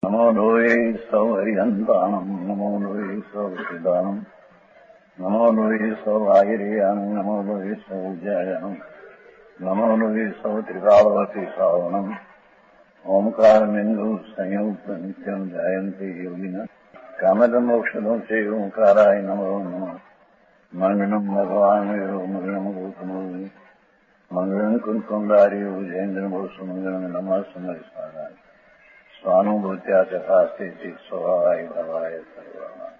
નમો લોહે સૌ હરિહંતાણમ નમો લોહે સૌ સિદ્ધાણમ નમો લોહે સૌ આયર્યામ નમો લોહે સૌ જયામ નમો લોહે સૌ ત્રિકાળવતી શ્રાવણમ ઓમકાર બિંદુ સંયુક્ત નિત્યમ જયંતિ યોગિન કામદ મોક્ષદો છે ઓંકારાય નમો નમઃ મંગલમ ભગવાન મંગલમ ગૌતમો મંગલમ કુંકુંડાર્યો જયેન્દ્ર બોસ મંગલમ નમઃ સમય સ્વાનુભૂત્યા ચકાસ્તે સ્વભાવાય ભવાય સર્વમાં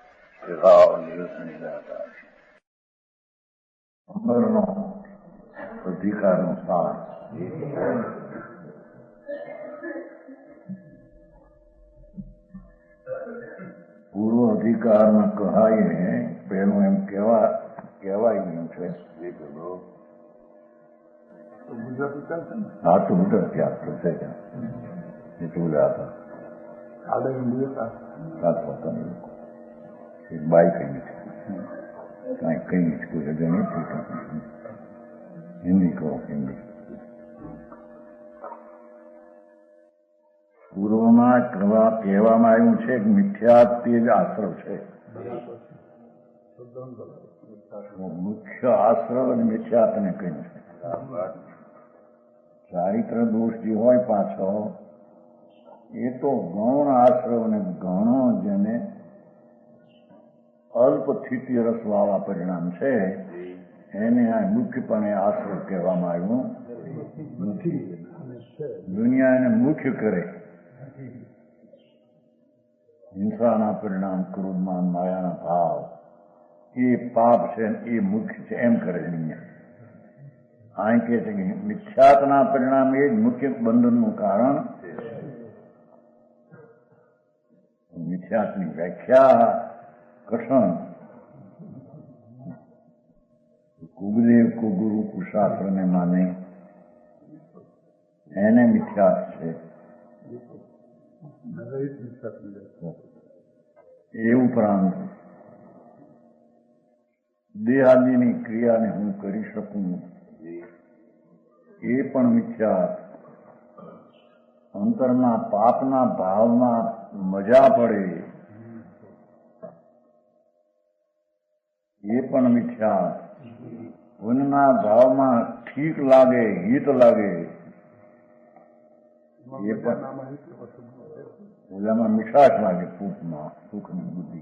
વિભાવ નિયુત નિરાકાર અમરનો અધિકારનો સાર પૂર્વ અધિકારમાં કહાઈને પેલું એમ કહેવાય ગયું છે. હા તો ગુજરાતી આપતો છે એટલું હતા એક બાઈ કઈ કઈ નથી કોઈ હજુ નથી. હિન્દી કહો હિન્દી. પૂર્વમાં કહેવામાં આવ્યું છે કે મિથ્યા તે જ આશ્રવ છે. મુખ્ય આશ્રવ અને મિથ્યા તને કહ્યું છે. ચારિત્ર દોષ જે હોય પાછો એ તો ગૌણ આશ્રવ ને ગૌણો જેને અલ્પ સ્થિતિ રસવાળા પરિણામ છે એને આ મુખ્યપણે આશ્રવ કહેવામાં આવ્યું નથી. દુનિયા એને મુખ્ય કરે. હિંસાના પરિણામ, ક્રોધમાન માયાના ભાવ એ પાપ છે એ મુખ્ય છે એમ કરે દુનિયા. આ કહે છે કે મિથ્યાત્વના પરિણામ એ જ મુખ્ય બંધનનું કારણ. મિથ્યાત્વની વ્યાખ્યા કષણ કુગદેવ કુગુરુ કુશાસ્ત્રને માને એને મિથ્યાત છે. એ ઉપરાંત દેહાદિની ક્રિયાને હું કરી શકું એ પણ મિથ્યાત. અંતરના પાપના ભાવમાં મજા પડે એ પણ મિથ્યાત. પુણ્યના ભાવમાં ઠીક લાગે, હિત લાગે એ પણ. ઓલામાં મીઠાશ લાગે સુખમાં, સુખની બુદ્ધિ.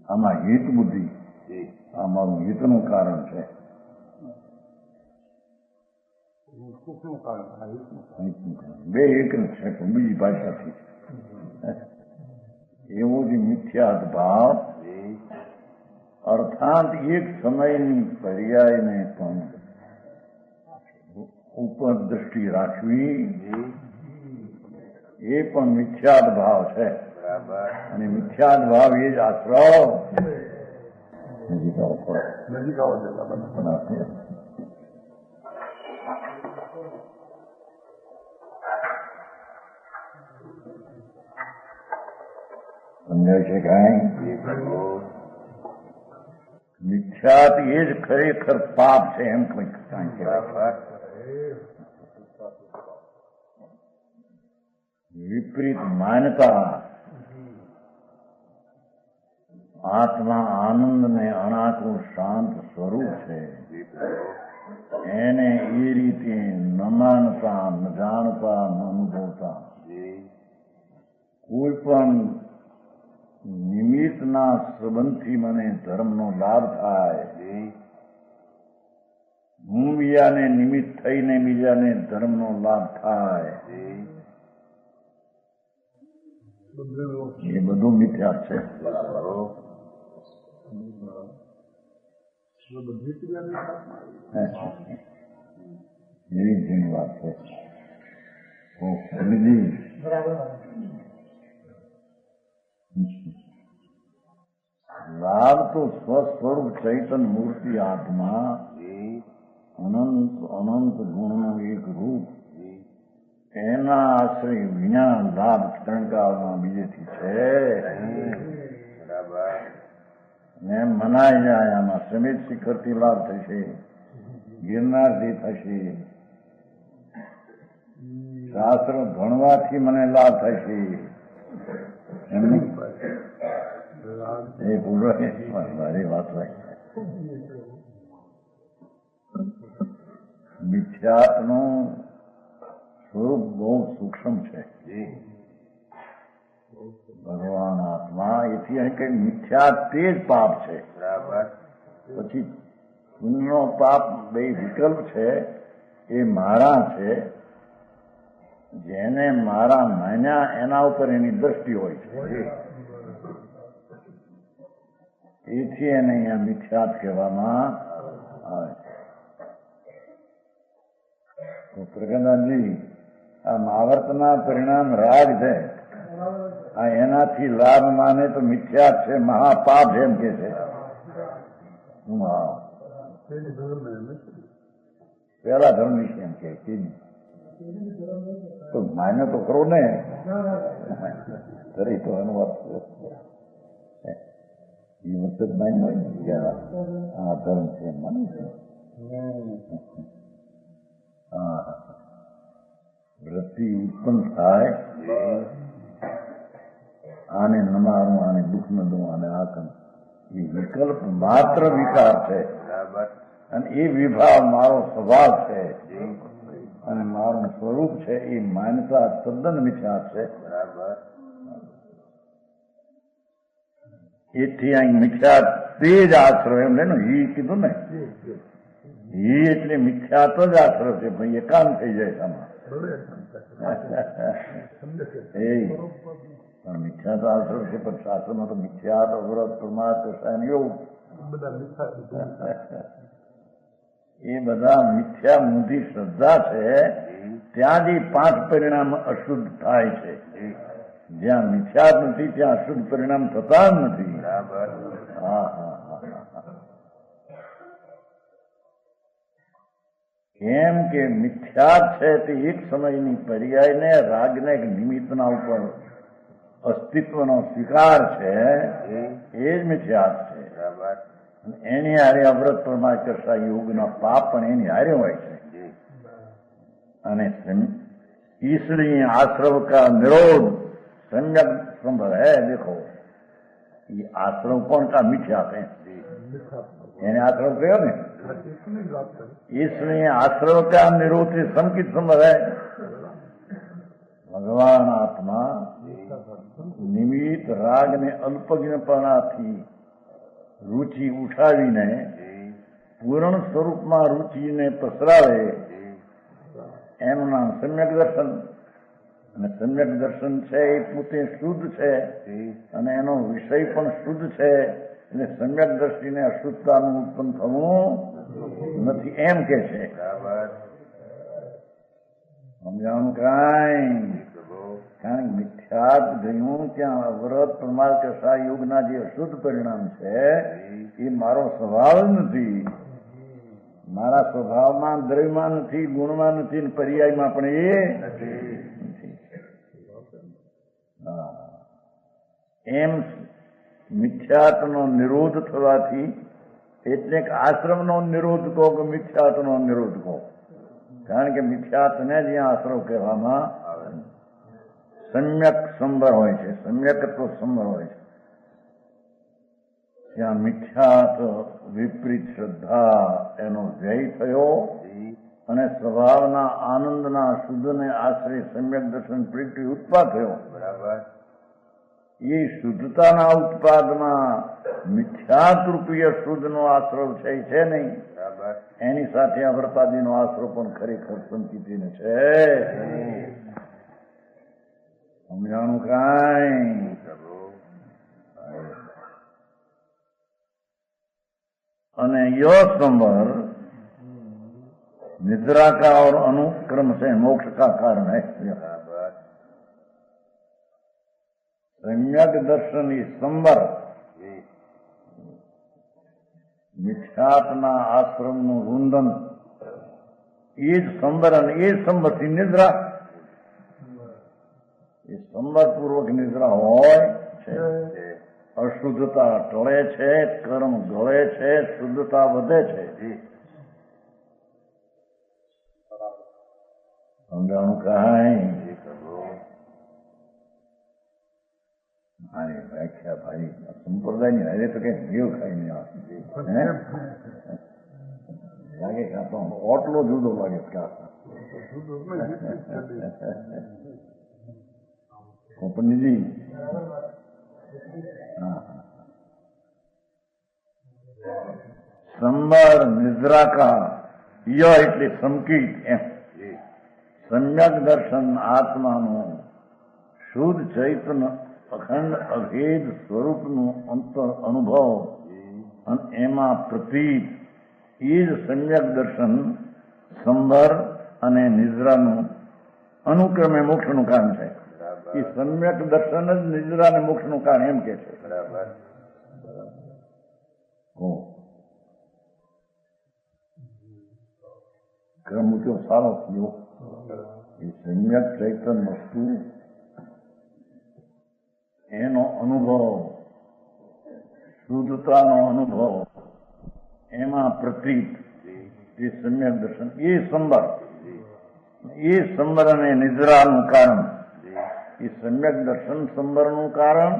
આમાં હિત બુદ્ધિ, આ મારું હિતનું કારણ છે. બે એક જ છે પણ બીજી ભાષાથી. એવો જ મિથ્યાત ભાવ અર્થાત એક સમયની પર્યાયને પણ ઉપર દ્રષ્ટિ રાખવી એ પણ મિથ્યાત ભાવ છે. અને મિથ્યાત ભાવ એ જ આશ્રવ. સમજાય છે કઈ? મિથ્યાત એ જ ખરેખર પાપ છે એમ કંઈક કાંઈ કહેવાય. વિપરીત માન્યતા આત્મા આનંદ ને અનાત્મ શાંત સ્વરૂપ છે એને એ રીતે ન માનતા, ન જાણતા, ન અનુભવતા કોઈ પણ નિમિત્તના સંબંધથી મને ધર્મનો લાભ થાય, હું બીજાને નિમિત્ત થઈને બીજાને ધર્મનો લાભ થાય એ બધું મિથ્યા છે. એવી ઘણી વાત છે. લાભ તો સ્વસ્વરૂપ ચૈતન મૂર્તિ આત્મા અનંત અનંત ગુણનું એક રૂપ એના આશ્રય વિના લાભ ત્રણકાળમાં બીજેથી છે. એમ મનાઈ જાય આમાં સમિત શિખરથી લાભ થશે, ગિરનારથી થશે, શાસ્ત્ર ભણવાથી મને લાભ થશે, એમની એ પૂરો મારી વાત હોય. મિથ્યાત્વનું સ્વરૂપ બહુ સૂક્ષ્મ છે. ભગવાન આત્મા એથી અહીં કઈ મિથ્યા તે જ પાપ છે. પછી પુણ્યનો પાપ બે વિકલ્પ છે. એ મારા છે. જેને મારા માન્યા એના ઉપર એની દ્રષ્ટિ હોય છે. એથી એને અહીંયા મિથ્યાત કહેવામાં આવે છે. તો પ્રગદાનજી આ મહાવર્તના પરિણામ રાગ છે. આ એનાથી લાભ માને તો મિથ્યાત છે, મહાપાપ એમ કે છે. પેલા ધર્મ વિશે એમ કે તો માન્ય તો ખરો ને કરી તો અનુવાદ એ મતલબ માન્ય હોય ને આ ધર્મ છે માને છે. વૃત્તિ ઉત્પન્ન થાય આને નમારું, આને દુઃખ ન દઉં, આને આ કરું, એ વિકલ્પ માત્ર વિકાર છે. અને એ વિભાવ મારો સ્વભાવ છે અને મારું સ્વરૂપ છે. એ માન્યતા તદ્દન મિથ્યા છે. એથી અહીં મિથ્યા તે જ આશ્રય એમ લે ને ઈ કીધું ને, ઈ એટલે મિથ્યા તો જ આશ્રય છે. ભાઈ એકાંત થઈ જાય આમાં. એ પણ મિથ્યા તો આશ્રય છે. પણ શાસ્ત્રમાં તો મિથ્યા તો વ્રત પ્રમાદ એવું એ બધા મિથ્યા મૂંધી શ્રદ્ધા છે. ત્યાં જે 5 પરિણામ અશુદ્ધ થાય છે. જ્યાં મિથ્યા નથી ત્યાં અશુદ્ધ પરિણામ થતા જ નથી. કેમ કે મિથ્યા છે તે એક સમયની પર્યાયને રાગને નિમિત્તના ઉપર અસ્તિત્વનો સ્વીકાર છે. એ જ મિથ્યા છે. એની હારે અવ્રત પ્રમાણ કરતા યોગના પાપ પણ એની હારે હોય છે. અને ईश्वरीय आश्रव का निरोध सम्यक संभव है. देखो ये आश्रव कौन का मिथ्या है? यानी आश्रव कहो ने ईश्वरीय आश्रव का निरोध से संकित संभव है. भगवान आत्मा નિમિત્ત રાગને અલ્પજ્ઞપણાથી રુચિ ઉઠાવીને પૂર્ણ સ્વરૂપમાં રુચિને પસરાવે એનું નામ સમ્યક દર્શન. અને સમ્યક દર્શન છે એ પોતે શુદ્ધ છે અને એનો વિષય પણ શુદ્ધ છે. એટલે સમ્યક દ્રષ્ટિને અશુદ્ધતાનું ઉત્પન્ન થવું નથી એમ કે છે. સમજાણું કાંઈ? કારણ કે મિથ્યાત ગયું ત્યાં અવરત પ્રમાદ કસા યોગના જે અશુદ્ધ પરિણામ છે એ મારો સ્વભાવ જ નથી. મારા સ્વભાવમાં દ્રવ્યમાં નથી, ગુણમાં નથી, પર્યાયમાં પણ એ નથી. એમ મિથ્યાત્વનો નિરોધ થવાથી એટલે કે આશ્રમનો નિરોધ કહો કે મિથ્યાત્વનો નિરોધ કહો. કારણ કે મિથ્યાત્વને જ્યાં આશ્રવ કહેવામાં સમ્યક સંબર હોય છે. સમ્યકત્વ સંબર હોય છે. ત્યાં મિથ્યાત્વ વિપરીત શ્રદ્ધા એનો વ્યય થયો અને સ્વભાવના આનંદના શુદ્ધને આશ્રય સમ્યક દર્શન પ્રીતિ ઉત્પાદ થયો. એ શુદ્ધતાના ઉત્પાદમાં મિથ્યાત રૂપીય શુદ્ધનો આશ્રવ છે નહીં. એની સાથે અવરતાદીનો આશ્રવ પણ ખરેખર સંકિતીને છે. સમજાણું કાંઈ? અને યો संवर निद्रा का और अनुक्रम से मोक्ष का कारण है. सम्यक दर्शन ही संवर મિથ્યાત્વના આશ્રમનું રૂંધન એ જ સંબર અને એ સંબરથી નિદ્રા. એ સંબરપૂર્વક નિદ્રા હોય છે. અશુદ્ધતા ટળે છે, કર્મ ગળે છે, શુદ્ધતા વધે છે. સમજાણું કાંઈ? આની વ્યાખ્યા ભાઈ સંપ્રદાયની હારે તો કઈ મેવ ખાઈને લાગે કાં તો ઓટલો જુદો લાગે પંડિતજી સંબર નિદ્રા કા ય એટલે સંકિત એમ સમ્યક દર્શન આત્માનું શુદ્ધ ચૈતન્ય અખંડ અભેદ સ્વરૂપનું અંતર અનુભવ અને એમાં પ્રતીત એ જ સમ્યક દર્શન સંભર અને નિદ્રાનું અનુક્રમે મોક્ષનું કારણ છે. એ સમ્યક દર્શન જ નિદ્રા અને મોક્ષનું કારણ એમ કે છે. ક્રમ મૂક્યો સારો થયો. એ સમ્યક ચૈતન વસ્તુ એનો અનુભવ શુદ્ધતાનો અનુભવ એમાં પ્રતીત એ સમ્યક દર્શન એ સંબર અને નિદ્રાનું કારણ એ સમ્યક દર્શન સંબરનું કારણ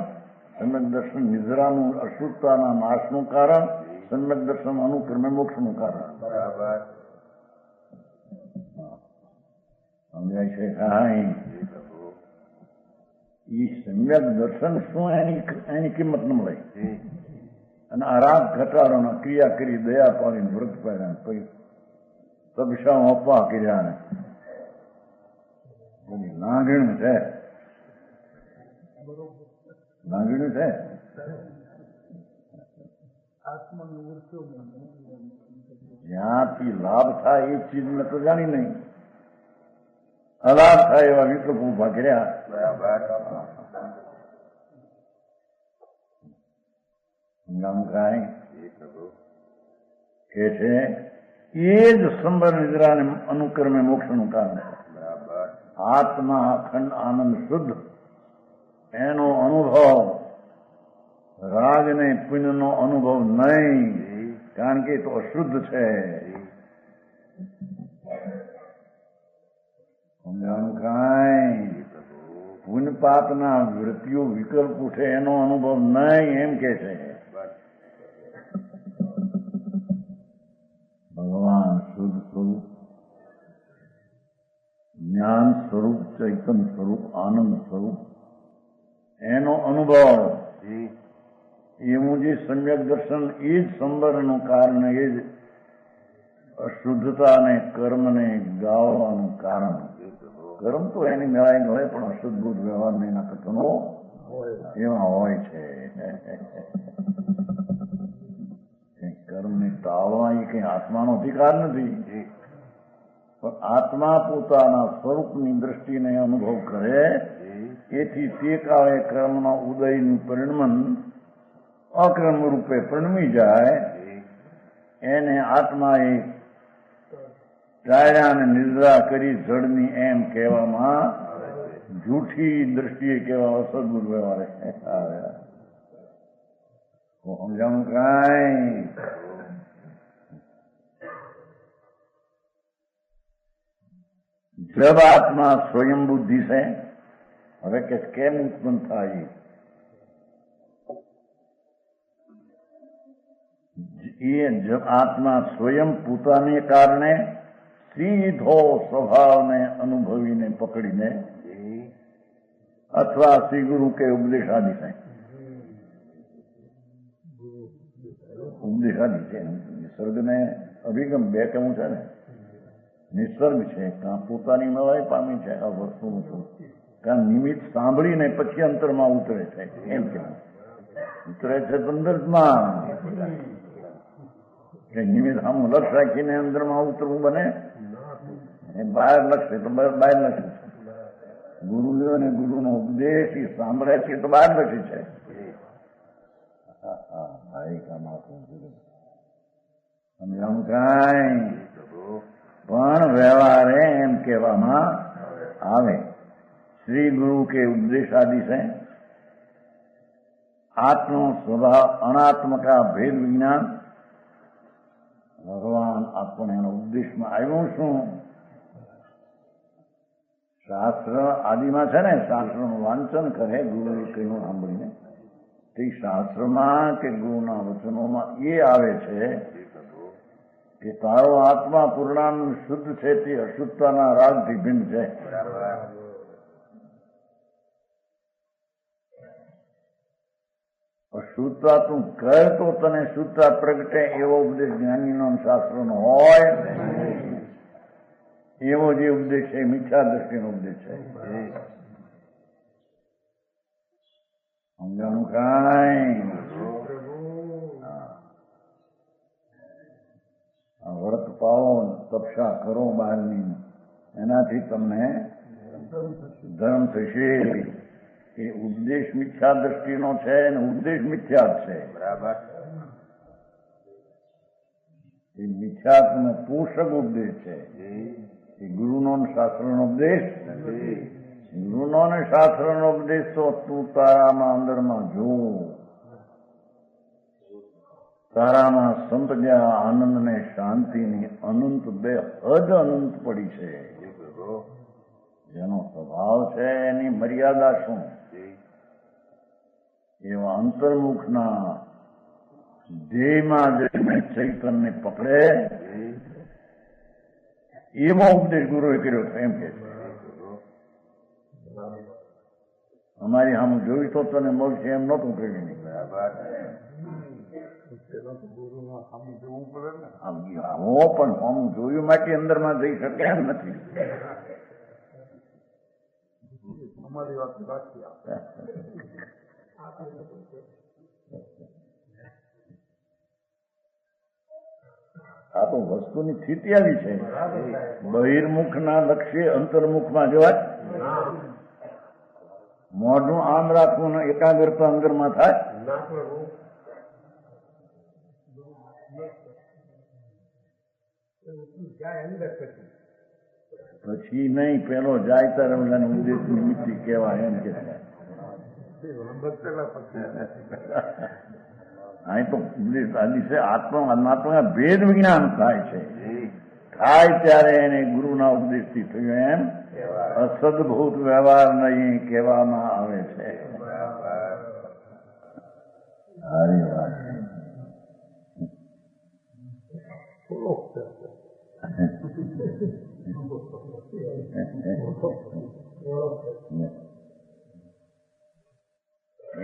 સમ્યક દર્શન નિદ્રાનું અશુદ્ધતાના નાશનું કારણ સમ્યક દર્શન અનુક્રમે મોક્ષનું કારણ. બરાબર સમજાય છે કાંઈ? એ સમ્યક દર્શન શું એની કિંમત ન મળે. અને આ રાગ ઘટાડોના ક્રિયા કરી દયા પાડીને વ્રત પાડ્યા પછી તબશાઓ અપવા કર્યા ને લાગણી છે જ્યાંથી લાભ થાય એ ચીજ મેં તો જાણી નહીં. અલાભ થાય એવા વિકલ્પ ઉભા કર્યા. કે છે એ જ સંબર નિદ્રાને અનુક્રમે મોક્ષનું કારણ છે. આત્મા અખંડ આનંદ શુદ્ધ એનો અનુભવ રાગ ને પુણ્યનો અનુભવ નહીં, કારણ કે એ તો અશુદ્ધ છે. સમજાણું કાંઈ? પુણ્ય પાપના વૃત્તિઓ વિકલ્પ ઉઠે એનો અનુભવ નહીં એમ કે છે. ભગવાન શુદ્ધ સ્વરૂપ, જ્ઞાન સ્વરૂપ, ચૈતન્ય સ્વરૂપ, આનંદ સ્વરૂપ એનો અનુભવ એવું જે સમ્યક દર્શન એ જ સંબરનું કારણ, એ જ અશુદ્ધતા અને કર્મને ગાળવાનું કારણ. કર્મ તો એની મેળાઈ હોય પણ અશુદ્ધભૂત વ્યવહાર એના કથનો એમાં હોય છે. કર્મને ટાળવા એ કઈ આત્માનો અધિકાર નથી, પણ આત્મા પોતાના સ્વરૂપની દ્રષ્ટિને અનુભવ કરે એથી તે કાળે કર્મના ઉદયનું પરિણમન અક્રમ રૂપે પરિણમી જાય. એને આત્માએ ટાળ્યા અને નિદ્રા કરી જળની એમ કહેવામાં જૂઠી દ્રષ્ટિએ કહેવા અસદબુદ્ધ વ્યવહારે આવ્યા. સમજાવું કાંઈ? जब आत्मा स्वयं बुद्धि से, હવે કે કેમ ઉત્પન્ન થાય? એ જબ આત્મા સ્વયં પોતાને કારણે સીધો સ્વભાવને અનુભવીને પકડીને અથવા શ્રી ગુરુ કે ઉપદેશાદિ છે, ઉપદેશાદિ છે. નિસર્ગને અભિગમ બે કેવું છે ને, નિસર્ગ છે કાં પોતાની નવાઈ પામી છે આ વસ્તુનું છું, કાં નિમિત્ત સાંભળીને પછી અંતરમાં ઉતરે છે. એમ કેવું ઉતરે છે સંદર્ભમાં કે નિમિત્ત આમ લક્ષ રાખીને અંદરમાં ઉતરવું બને? બહાર લક્ષે તો બહાર લક્ષી છે. ગુરુ અને ગુરુનો ઉપદેશ એ સાંભળે છે તો બહાર લક્ષી છે. સમજાવું કાંઈ? પણ વ્યવહારે એમ કહેવામાં આવે શ્રી ગુરુ કે ઉપદેશ આદિ છે આત્મનો સ્વભાવ અનાત્મકા ભેદ વિજ્ઞાન. ભગવાન આપણને એનો ઉપદેશમાં આવ્યું શું? શાસ્ત્ર આદિમાં છે ને, શાસ્ત્રનું વાંચન કરે ગુરુએ કહ્યું સાંભળીને, તે શાસ્ત્રમાં કે ગુરુના વચનોમાં એ આવે છે કે તારો આત્મા પૂર્ણાનંદ શુદ્ધ છે તે અશુદ્ધતાના રાગથી ભિન્ન છે. અશુદ્ધતા તું કર તો તને શુદ્ધતા પ્રગટે એવો ઉપદેશ જ્ઞાનીનો શાસ્ત્રનો હોય. એવો જે ઉપદેશ છે મિથ્યા દ્રષ્ટિનો ઉપદેશ છે. સમજાણું કાંઈ? વ્રત પાળો, તપસ્યા કરો બહારની, એનાથી તમને ધર્મ થશે. એ ઉપદેશ મિથ્યા દ્રષ્ટિનો છે અને ઉપદેશ મિથ્યા છે. બરાબર. એ મિથ્યાત્મનો પોષક ઉપદેશ છે. એ ગુરુનો શાસ્ત્રનો ઉપદેશ નથી. ગુરુનો ને શાસ્ત્રનો ઉપદેશ તો તું તારામાં અંદરમાં જો, તારામાં સંપજ્યા આનંદ ને શાંતિની અનંત બે હદ અનંત પડી છે. જેનો સ્વભાવ છે એની મર્યાદા શું? એવા અંતર્મુખના ધ્યેયમાં જઈને ચૈતન્ય પકડે એવો ઉપદેશ ગુરુએ કર્યો છે એમ કે છે. અમારી આમ જોઈ તો તને મળશે એમ નહોતું કર્યું. પણ આમ જોયું માટે અંદરમાં જઈ શકે એમ નથી. અમારી વાત આ તો વસ્તુની સ્થિતિ આવી છે. બહિર્મુખના લક્ષ્ય અંતર્મુખમાં જવાય. મોઢું આમ રાખવું ને એકાગ્રતા અંદરમાં થાય. પછી નહીં, પેલો જાય તારે ઓલાને ઉદ્દેશ નિમિત્તિ કહેવાય એમ કે અહીં તો ઉપદેશ આદિ છે. આત્મા ભેદ વિજ્ઞાન થાય છે. થાય ત્યારે એને ગુરુના ઉપદેશથી થયું એમ અસદભૂત વ્યવહાર નહીં કહેવામાં આવે છે. સારી વાત.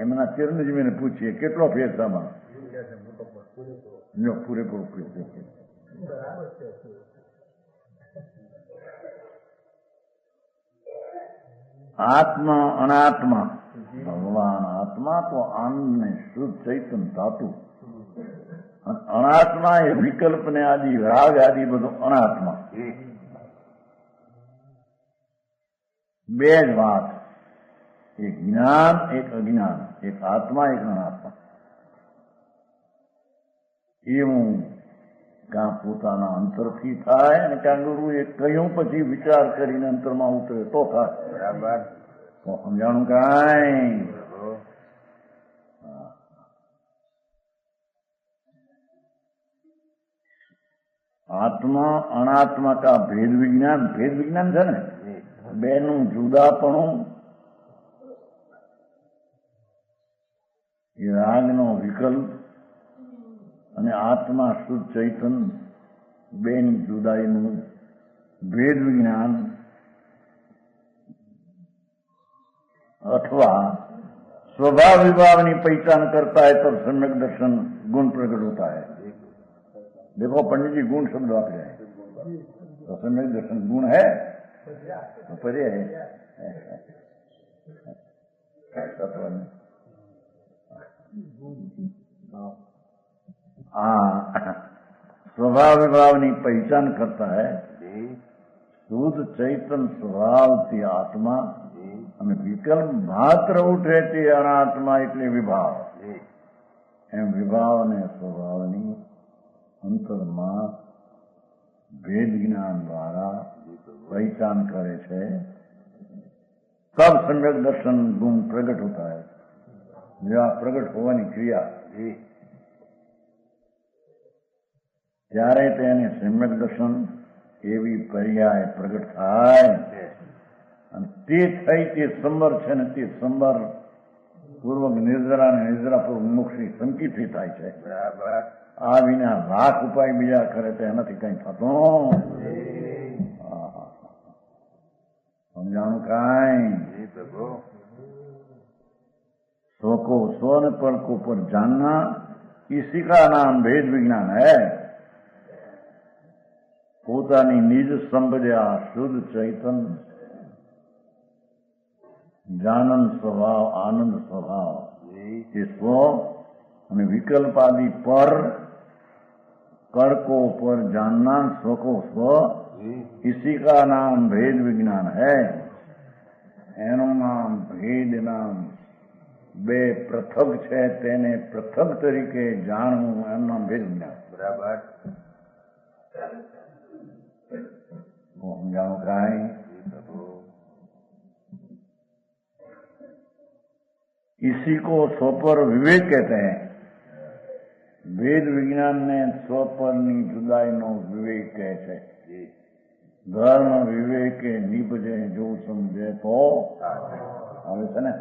એમના ચિરંજીવીને પૂછીએ કેટલો ફેરસામાં પૂરેપૂરો આત્મા અનાત્મા ભગવાન આત્મા તો આનંદ ને શુદ્ધ ચૈતન ધાતુ. અનાત્મા એ વિકલ્પ ને આદિ રાગ આદિ બધું અનાત્મા. બે જ વાત, એક જ્ઞાન એક અજ્ઞાન, એક આત્મા એક અનાત્મા. એવું કાં પોતાના અંતરથી થાય અને કાં ગુરુએ કહ્યું પછી વિચાર કરીને અંતરમાં ઉતરે તો થાય. બરાબર. તો સમજાણું કાંઈ? આત્મા અનાત્મા કા ભેદ વિજ્ઞાન છે ને, બેનું જુદાપણું એ રાગનો વિકલ્પ અને આત્મા શુદ્ધ ચૈતન બેની જુદાઈનું ભેદ વિજ્ઞાન અથવા स्वभाव विभाव की पहचान करता है तब सम्यक दर्शन गुण प्रकट होता है. देखो पंडित जी गुण शब्द आप रहे हैं तो सम्यक दर्शन गुण है तो परे है. स्वभाव विभाव की पहचान करता है शुद्ध चैतन स्वभाव थी आत्मा અને વિકલ્પ માત્ર ઉઠે તે અનાત્મા એટલે વિભાવ. એમ વિભાવ અને સ્વભાવની અંતરમાં ભેદ જ્ઞાન દ્વારા પહેચાન કરે છે તબ सम्यक दर्शन गुण प्रकट होता है. जो આ પ્રગટ હોવાની ક્રિયા ત્યારે તેને सम्यक दर्शन એવી પર્યાય પ્રગટ થાય અને તે થઈ તે સંબર છે ને તે સંબર પૂર્વક નિર્જરા અને નિર્જરા પૂર્વક મોક્ષની સંકિતથી થાય છે. બરાબર. આ વિના લાખ ઉપાય બીજા કરે તો એનાથી કઈ થતું સમજાણું કાંઈ. પ્રભુ स्व को स्व न पर को पर जानना इसी का नाम भेद विज्ञान है. પોતાની નિજ સંબધ્યા શુદ્ધ ચૈતન જાનંદ સ્વભાવ આનંદ સ્વભાવ એ સ્વ અને વિકલ્પાદિ પર कर को पर जानना स्व को स्व इसी का नाम भेद विज्ञान है. એનું નામ ભેદ નામ. બે પૃથક છે તેને પૃથક તરીકે જાણવું એનું નામ ભેદ વિજ્ઞાન. બરાબર. સમજાણું કાંઈ. इसी को स्व पर विवेक कहते हैं. વેદ વિજ્ઞાનને સ્વ પરની જુદાઈનો વિવેક કહે છે. ધર્મ વિવેકે નિપજે જો સમજે તો આવે છે ને.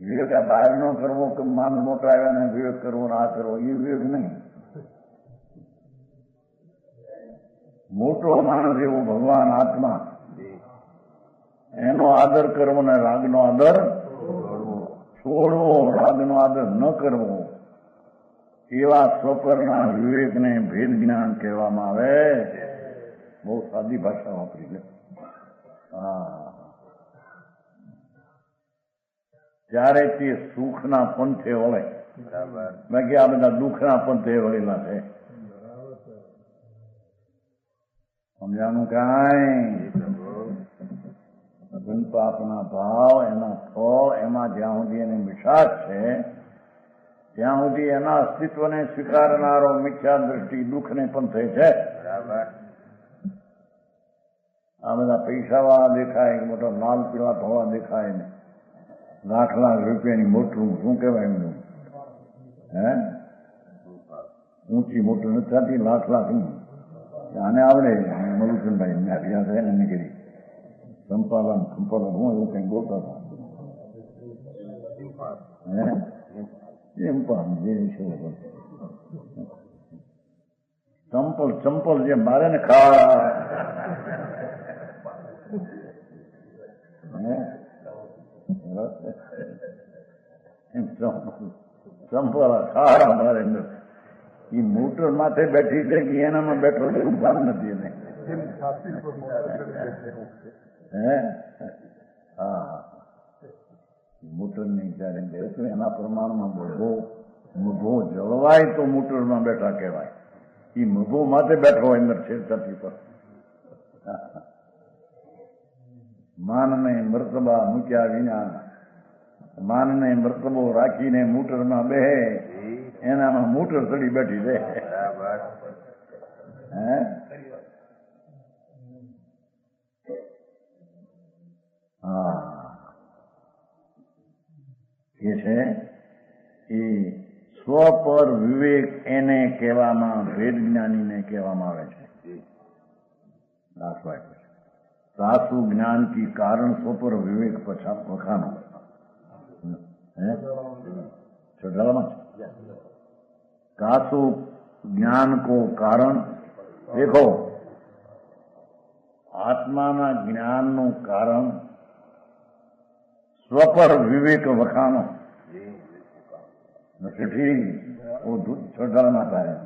વિવેક બહાર નો કરવો કે માન મોટા આવ્યા ને વિવેક કરવો આ કરવો એ વિવેક નહીં. મોટો માણસ એવો ભગવાન આત્મા એનો આદર કરવો ને રાગનો આદર છોડવો, રાગનો આદર ન કરવો એવા સ્વપરના વિવેકને ભેદ જ્ઞાન કહેવામાં આવે. બહુ સાદી ભાષા વાપરી લે. ત્યારે તે સુખના પંથે વળે. બાકી આ બધા દુઃખના પંથે વળેલા છે. સમજાનું કાંઈ. પાપના ભાવ એના ફળ એમાં જ્યાં સુધી એની મિશાત છે ત્યાં સુધી એના અસ્તિત્વને સ્વીકારનારો મિથ્યા દ્રષ્ટિ દુઃખને પંથે છે. આ બધા પૈસાવાળા દેખાય, મોટો લાલ પીળા ભવા દેખાય ને લાખ લાખ રૂપિયાની મોટું શું કહેવાય એમનું હે ઊંચી મોટું નથી થતી લાખ લાખ આને આવડે મલુચંદભાઈ મેં અભ્યાસ છે ને નીકળી સંપાદન સંપાદન હું એવું કઈ બોલતા હતા એમ પણ ચંપલ ચંપલ જે મારે ને ખાવા ચંપલ ખાવા મારે એ મોટર માથે બેઠી છે કે એનામાં બેઠો એવું ભાન નથી એને. હા મોટરની જયારે બેઠું એના પ્રમાણમાં મભો જળવાય તો મોટરમાં બેઠા કહેવાય. એ મભો માથે બેઠો હોય અંદર છેડછાતી પર. માનને મર્તબા મૂક્યા વિના માનને મર્તબો રાખીને મોટરમાં બેહે એનામાં મોટર ચડી બેઠી છે. હે હા એ છે એ સ્વ પર વિવેક એને કહેવામાં ભેદ જ્ઞાનીને કહેવામાં આવે છે. દાખલા સાસુ જ્ઞાન કી કારણ સ્વ પર વિવેક પછા વખાનો છોટાલામાં कासु ज्ञान को कारण देखो आत्माना ज्ञान નું કારણ સ્વ પર વિવેક વખાનો નથી. वो છોટાલામાં થાય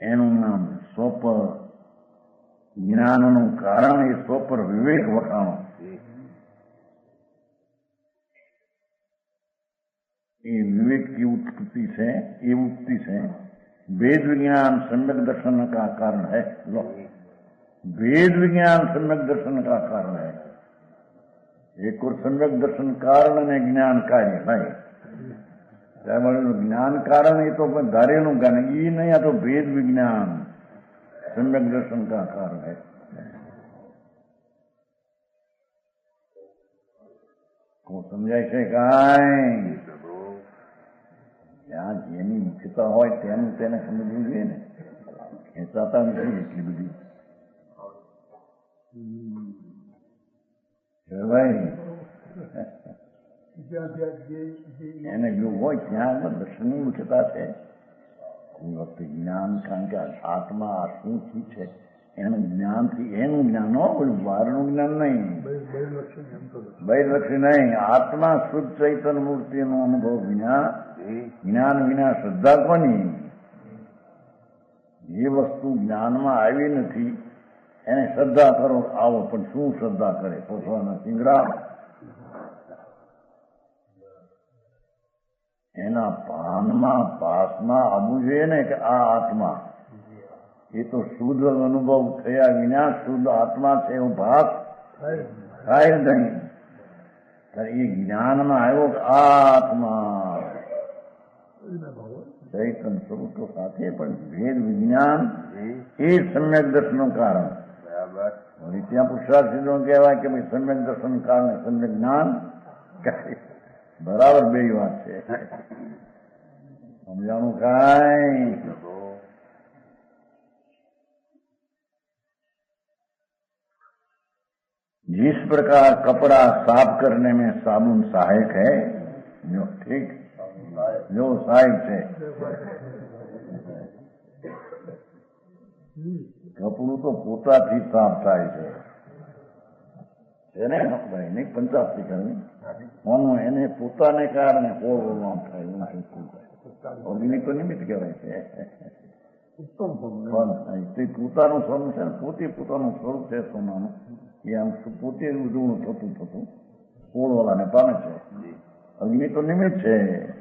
એનું નામ સ્વ પર જ્ઞાનનું કારણ એ સ્વ પર વિવેક વખાણો. ये विवेक की उत्पत्ति से ये उत्पत्ति से वेद विज्ञान सम्यक दर्शन का कारण है. लो वेद विज्ञान सम्यक दर्शन का कारण है. एक और सम्यक दर्शन कारण ने ज्ञान कार्य है. ज्ञान कारण ये तो धारेलू ज्ञान ये नहीं, आ तो वेद विज्ञान सम्यक दर्शन का कारण है. સમજાય છે કાંઈ? ત્યાં જેની મુખ્યતા હોય તેનું તેને સમજવું જોઈએ ને. ખેંચાતા નથી એટલી બધી ભાઈ. એને જો હોય ત્યાં આગળ દર્શનની મુખ્યતા છે. કોઈ વખતે જ્ઞાન, કારણ કે આત્મા શું ચીજ છે એનું જ્ઞાનથી એનું જ્ઞાન હોય, કોઈ બહારનું જ્ઞાન નહીં, બહિર્લક્ષી નહીં. આત્મા શુદ્ધ ચૈતન્ય મૂર્તિનો અનુભવ વિના, જ્ઞાન વિના શ્રદ્ધા કોની? જે વસ્તુ જ્ઞાનમાં આવી નથી એને શ્રદ્ધા કરો આવો, પણ શું શ્રદ્ધા કરે? પોષવાના સિંગડા એના ભાનમાં પાસમાં આવવું જોઈએ ને કે આ આત્મા, એ તો શુદ્ધ અનુભવ થયા વિના શુદ્ધ આત્મા છે એવો ભાસ થાય નહીં. ત્યારે એ જ્ઞાનમાં આવ્યો કે આ આત્મા ચૈતન્ય સ્વરૂપ સાથે પણ ભેદ વિજ્ઞાન એ સમ્યક દર્શનનું કારણ. ત્યાં પુરુષાર્થ સિદ્ધો કહેવાય કે ભાઈ સમ્યક દર્શન કારણે સમ્યક જ્ઞાન. બરાબર બે વાત છે. સમજાણું કાંઈ? जिस प्रकार कपड़ा साफ करने में साबुन सहायक है, जो ठीक जो सहायक है, કપડું તો પોતાથી સાફ થાય છે. એને ભાઈ નહીં 85 કરવું એને પોતાને કારણે હોળવાનું થાય. અગ્નિ તો નિમિત્ત કહેવાય છે. પોતાનું સ્વરૂપ છે ને, પોતાનું સ્વરૂપ છે સોનાનું. એ આમ પોતે ઉજવણું થતું હોળવાલાને પામે છે. અગ્નિ તો નિમિત્ત છે.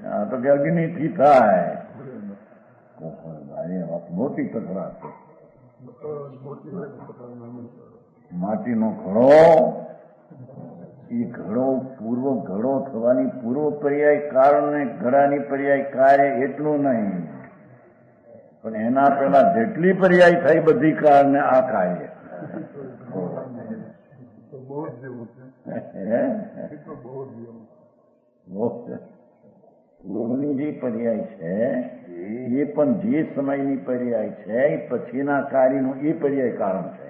આ તો કે અગ્નિથી થાય. વાત મોટી તકરાર છે. માટીનો ઘડો, એ ઘડો થવાની પૂર્વ પર્યાય કારણ ને ઘડાની પર્યાય કાર્ય એટલું નહીં, પણ એના પેલા જેટલી પર્યાય થઈ બધી કારણે આ કાર્ય. પૂર્વની જે પર્યાય છે એ પણ જે સમયની પર્યાય છે એ પછીના કાર્યનું એ પર્યાય કારણ છે,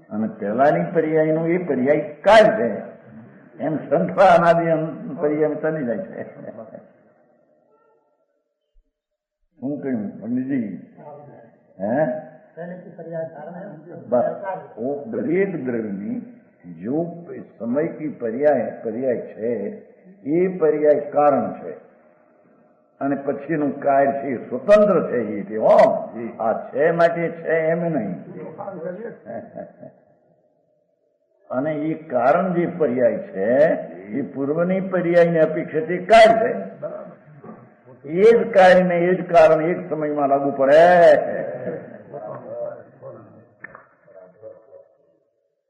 અને પહેલાની પર્યાયનું એ પર્યાય કાળ છે. એમ સંખ્યા અનાદિ પર્યાય ચાલી જાય છે. શું કહ્યું પંડિતજી? દરેક દ્રવ્યની જો સમય કી પર્યાય છે એ પર્યાય કારણ છે, અને પછીનું કાર્ય છે સ્વતંત્ર છે. એ આ છે માટે છે એમ નહીં. અને એ કારણ જે પર્યાય છે એ પૂર્વની પર્યાયની અપેક્ષાથી કાર્ય છે. એ જ કાર્યને એ જ કારણ એક સમયમાં લાગુ પડે.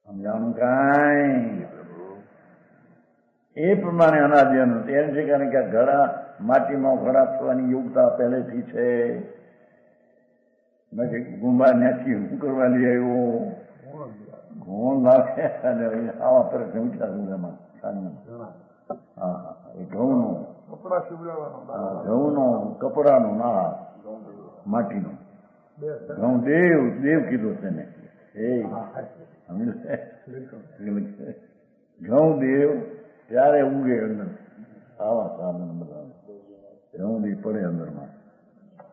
સમજાણું કાંઈ? એ પ્રમાણે અનાદિ અનંત એમ છે, કારણ કે ઘડા માટીમાં ઘડા થવાની યોગ્યતા પહેલેથી છે. ગુંબા ન્યાથી શું કરવા લઈ આવ્યો? ઘઉં લાગે આવા તરફ વિચારું એમાં. હા, એ ઘઉંનું કપડાનું ના માટીનું ઘઉં દેવ કીધું તેને. ઘઉં દેવ ત્યારે ઊંઘે અંદર. આવા સાધન બધા ઘઉં દેવ પડે અંદરમાં.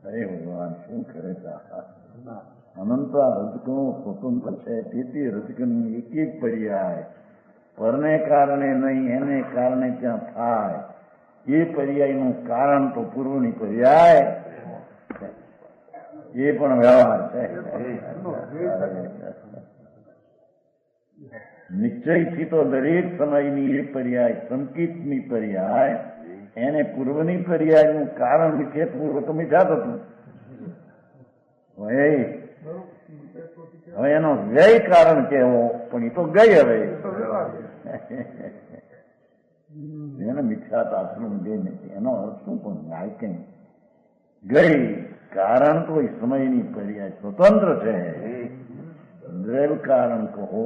હે ભગવાન શું કરે છે? અનંત રજકણો સ્વતંત્ર છે, તેથી રજકણની એક એક પર્યાય પરને કારણે નહીં એને કારણે ત્યાં થાય. એ પર્યાયનું કારણ તો પૂર્વની પર્યાય એ પણ વ્યવહાર છે. નિશ્ચયથી તો દરેક સમયની એ પર્યાય સંકિતની પર્યાય એને પૂર્વની પર્યાયનું કારણ વિશે પૂર્વ તો મીઠા થતું. હવે એનો વ્યય કારણ કેવો? પણ એ તો ગઈ. હવે એને મિથ્યાતા આશ્રમ ગઈ નથી. એનો અર્થ શું? પણ ન્યાય કેમ ગઈ? કારણ તો એ સમયની પર્યાય સ્વતંત્ર છે. દ્રવ્ય કારણ કહો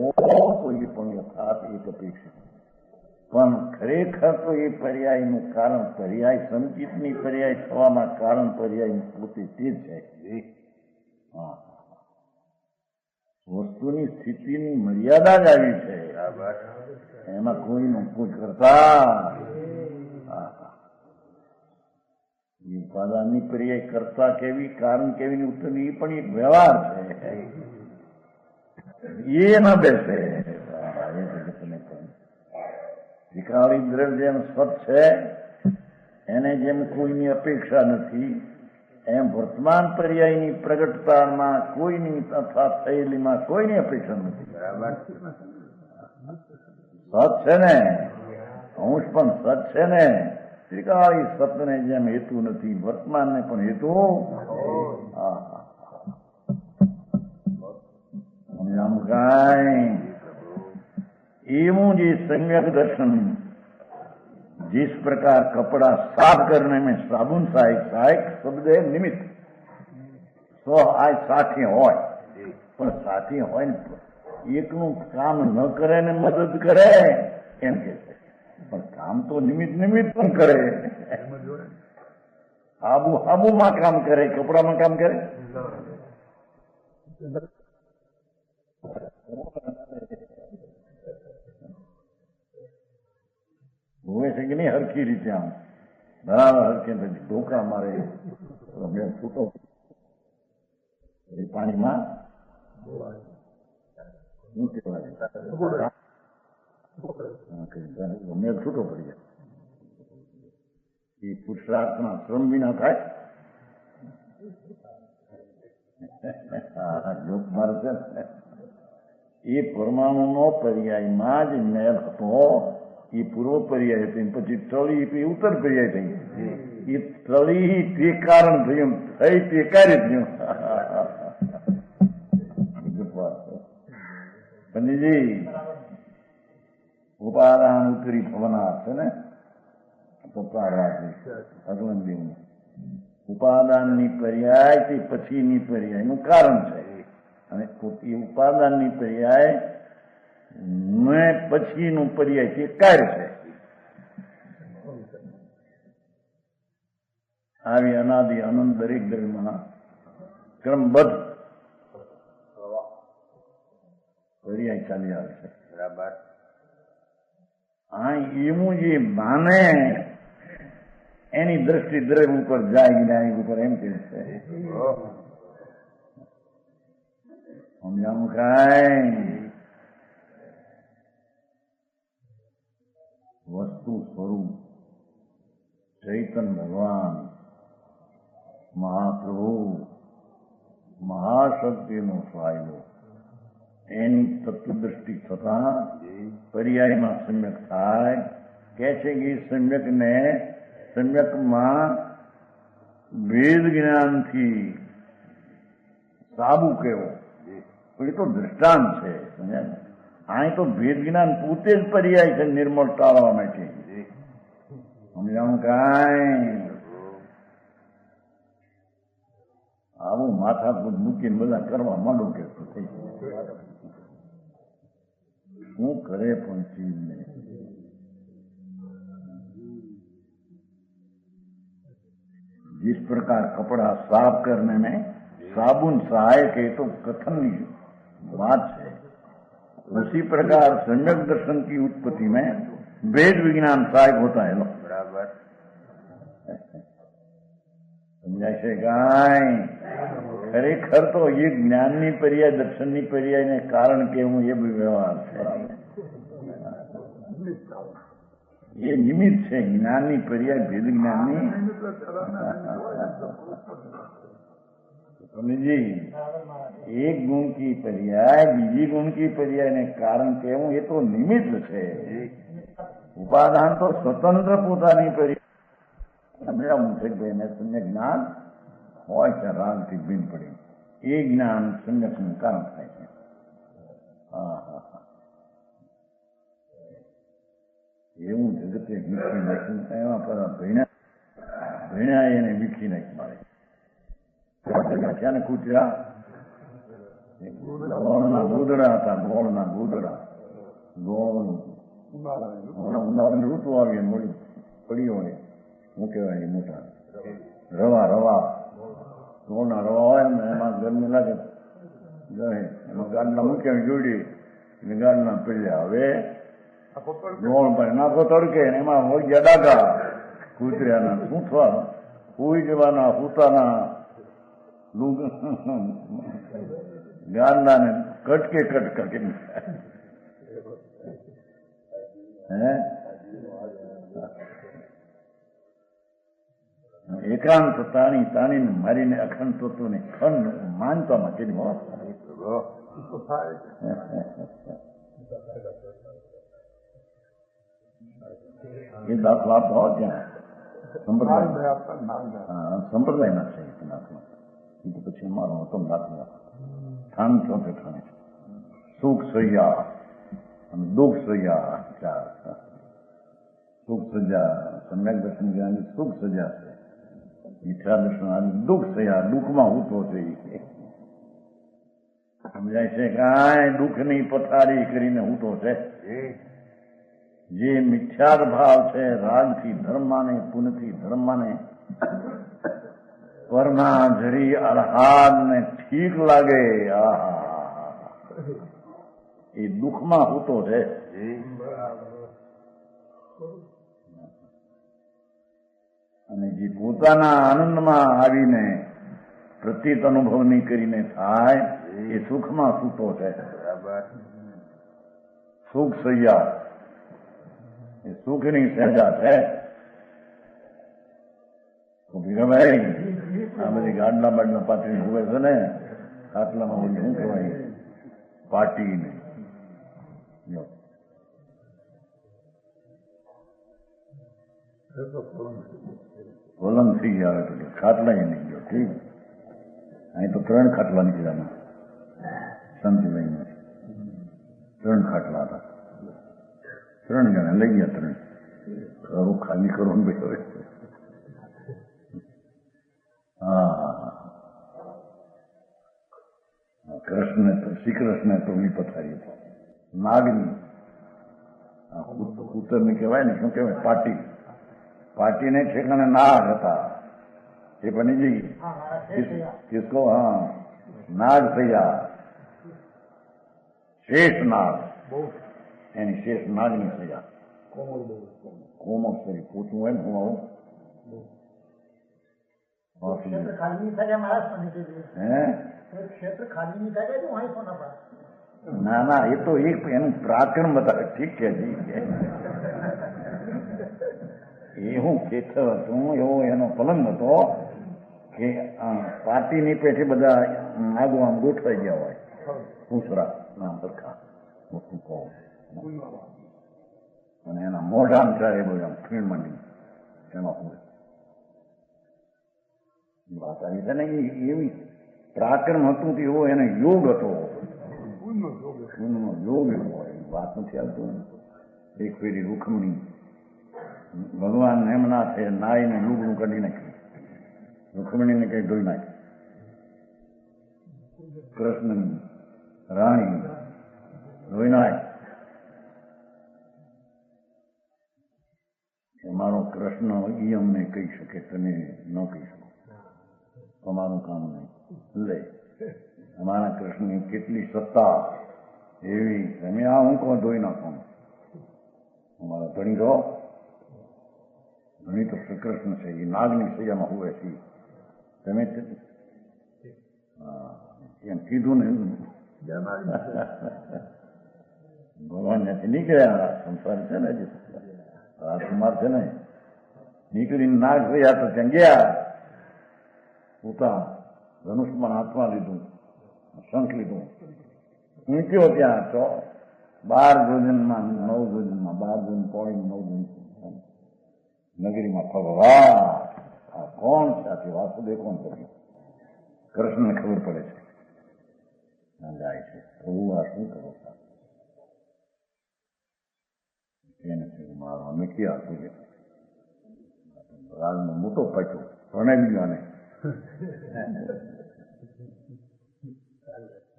કોઈ પણ યથાર્થ એક અપેક્ષિત, પણ ખરેખર તો એ પર્યાયનું કારણ પર્યાય સંચિતની પર્યાય થવામાં કારણ પર્યાય પોતે તે છે. વસ્તુની સ્થિતિની મર્યાદા જ આવી છે. એમાં કોઈનું કોઈ કરતા ઉપાદાનની પર્યાય કરતા કેવી કારણ કેવી ઉત્તર એ પણ એક વ્યવહાર છે. એ ન બેસે વિકાળી દ્રવ્ય જેમ સત છે એને જેમ કોઈની અપેક્ષા નથી એમ વર્તમાન પર્યાયની પ્રગટતામાં કોઈની તથા થયેલીમાં કોઈની અપેક્ષા નથી. બરાબર સત છે ને અંશ પણ સત છે ને ત્રિકાળી સતને જેમ હેતુ નથી વર્તમાનને પણ હેતુ एवं ये सम्यक दर्शन जिस प्रकार कपड़ा साफ करने में साबुन सहायक सहायक शब्द है निमित्त तो आज साथी હોય પણ સાથી હોય ને એકનું કામ ન કરે ને મદદ કરે એમ કે છે પણ કામ તો નિમિત્ત નિમિત્ત પણ કરે. આબુમાં કામ કરે કપડામાં કામ કરે. હોય છે કે નહીં હરખી રીતે આમ બરાબર હરખી ઢોકા મારે મેં છૂટો પાણીમાં મેં છૂટો પડી જાય એ પુરુષાર્થના શ્રમ વિના થાય. જોક મારે છે એ પરમાણુનો પર્યાયમાં જ મેલ હતો એ પૂર્વ પર્યાય હતી પછી તળી ઉત્તર પર્યાય થઈ એ તળી તે કારણ થયું થઈ તે કાર્ય થયું. પંડિતજી ઉપાદાન ઉતરી ભવના છે ને અગ્લંદી ઉપાદાનની પર્યાય તે પછીની પર્યાયનું કારણ છે અને ખોટી ઉપાદાનની પર્યાય મેં પછીનું પર્યાય તે કાર્ય છે. આવી અનાદિ અનંત દરેક દ્રવ્યમાં ક્રમબદ્ધ પર્યાય ચાલી આવે છે. બરાબર આ એવું જે માને એની દ્રષ્ટિ દ્રવ્ય ઉપર જાય જ્ઞાની ઉપર એમ કે છે સમજાવું કાંઈ વસ્તુ સ્વરૂપ ચૈતન ભગવાન મહાપ્રભુ મહાશક્તિનો સ્વાયલો એની તત્વદ્રષ્ટિ થતા પર્યાયમાં સમ્યક થાય કે છે કે સમ્યકમાં વેદ જ્ઞાનથી સાબુ કેવો એ તો દ્રષ્ટાંત છે. અહીં તો ભેદ જ્ઞાન પોતે જ પર્યાય છે નિર્મળ ટાળવા માટે. સમજાવું કાંઈ આવું માથાકૂટ મૂકીને બધા કરવા માંડો કે શું કરે પણ ચીજ નહીં. जिस प्रकार कपड़ा साफ करने में साबुन सहायक है तो कथन बात है उसी प्रकार सम्यक दर्शन की उत्पत्ति में वेद विज्ञान सहायक होता है. बराबर समझाय છે કાંઈ ખરેખર તો એ જ્ઞાનની પર્યાય દર્શનની પર્યાયને કારણ કેવું એ બી વ્યવહાર છે. એ નિમિત્ત છે જ્ઞાનની પર્યાય ભેદ જ્ઞાનની. સમજી એક ગુણ કી પર્યાય બીજી ગુણ કી પર્યાય ને કારણ કેવું એ તો નિમિત્ત છે. ઉપાદાન તો સ્વતંત્ર પોતાની પર્યાય મુઠેકભાઈને સમ્યક જ્ઞાન હોય છે રાગથી ભીન પડી એ જ્ઞાન સમ્યકનું કારણ થાય છે. એવું જગતે વીખી નાખ્યું એમાં પેલા ભીણ્યા એને વીખી નાખી મારે ક્યાં કૂતરા ગોળના ગોદડા હતા. ગોળ ઉનાળાની ઋતુ આવી મળી પડી હોય શું કહેવાય મોટા રવા ઘઉંના રવા હોય ને એમાં ગરમી લાગે એમાં ગાડલા મૂક્યા જોડી અને ગાડલા પીડ્યા હવે ગોળ પર નાખો તડકે એમાં વળગ્યા ડાગા કૂતર્યાના સૂંઠવા સુઈ જવાના સૂતાના ગાંડાને કટકે કટકે એકાંત તાણીને મારીને અખંડ તત્વને ખંડ માનતામાં કેની વાત એ દાખલા આપો ત્યાં સંપ્રદાયના છે દાખલા એ તો પછી મારો હતો દાખલા ઠાણ ચોથે ઠાણે સુખ સૈયા અને દુઃખ સૈયા ચાર સુખ સજા સમ્યક દર્શન જ્ઞાની સુખ સજા છે મિથ્યા દર્શન આજે દુઃખ સયા દુઃખમાં ઉઠો છે સમજાય છે કાંઈ દુઃખની પથારી કરીને ઉઠો છે જે મિથ્યાર ભાવ છે રાગથી ધર્માને પુનથી ધર્માને પરના જરી આહાર ને ઠીક લાગે એ દુઃખમાં હોતો છે અને જે પોતાના આનંદમાં આવીને પ્રતીત અનુભવની કરીને થાય એ સુખમાં સૂતો છે સુખ સૈયા એ સુખની સજા છે ભાઈ આ બધી ગાડલા બાડલા પાતળી હોવે છે ને ખાટલામાં બોલી શું કહેવાય પાટી ને પલંગ થઈ ગયા તો ખાટલા નહીં ગયો ઠીક અહીં તો 3 ખાટલા નીકળ્યા શાંતિભાઈ 3 ખાટલા હતા 3 જણા લઈ ગયા 3 ખરું ખાલી કરો ને ભાઈ હવે શ્રી કૃષ્ણ તો એ પથારી નાગની કૂતરને કહેવાય ને શું કહેવાય પાટીને ઠેકાણે નાગ હતા એ બની ગઈ કિસકો હા નાગ થયા શેષ નાગ એની શેષ નાગની થયા કોમળ શરીર પોતું હોય ને હું આવું ના એ તો એક એનું પ્રાકરણ બતાવે ઠીક છે એવું ખેતર હતું એવો એનો પલંગ હતો કે પાટીની પેઠે બધા આગો આમ ગોઠવાઈ ગયા હોય પૂછરા નામ સરખા મોટું કહું અને એના મોઢામ ચારે બધું આમ ફીણ માંડી એમાં હોય વાત આવી છે ને એવી પ્રાકરણ હતું કે એવો એને યોગ હતો યોગ એવો હોય વાત નથી આવતું એક ફેરી રૂખમણી ભગવાન એમના છે નાઈને લુગડું કાઢી નાખ્યું રૂખમણીને કઈ ધોઈ નાખ્યું કૃષ્ણની રાણી ધોઈ નાખ મારો કૃષ્ણ ઈ અમને કહી શકે તમે ન કહી શકો તમારું કામ નહીં લે અમારા કૃષ્ણની કેટલી સત્તા એવી તમે આ હું કહું ધોઈ નાખો અમારા ધણી રહો ધણી તો શ્રી કૃષ્ણ છે એ નાગની સજામાં હોય છે તમે એમ કીધું ને ભગવાન ત્યાંથી નીકળ્યા સંસાર છે ને હજી રાજકુમાર છે ને નીકળીને નાગ થયા તો ત્યાં ગયા પોતા ધનુષમાં હાથમાં લીધું શંખ લીધું મૂક્યો ત્યાં તો 12 જોજનમાં 9 જોજનમાં 12 જોજન પોણી 9 જોજન નગરીમાં ફરવા આ કોણ છે આથી વાસુદેવ કોણ કર્યું કૃષ્ણને ખબર પડે છે જાય છે પ્રભુ આ શું કરો એને મારો અમે ક્યાં હતું કે રાજનો મોટો પાછો પ્રણય ગયો ને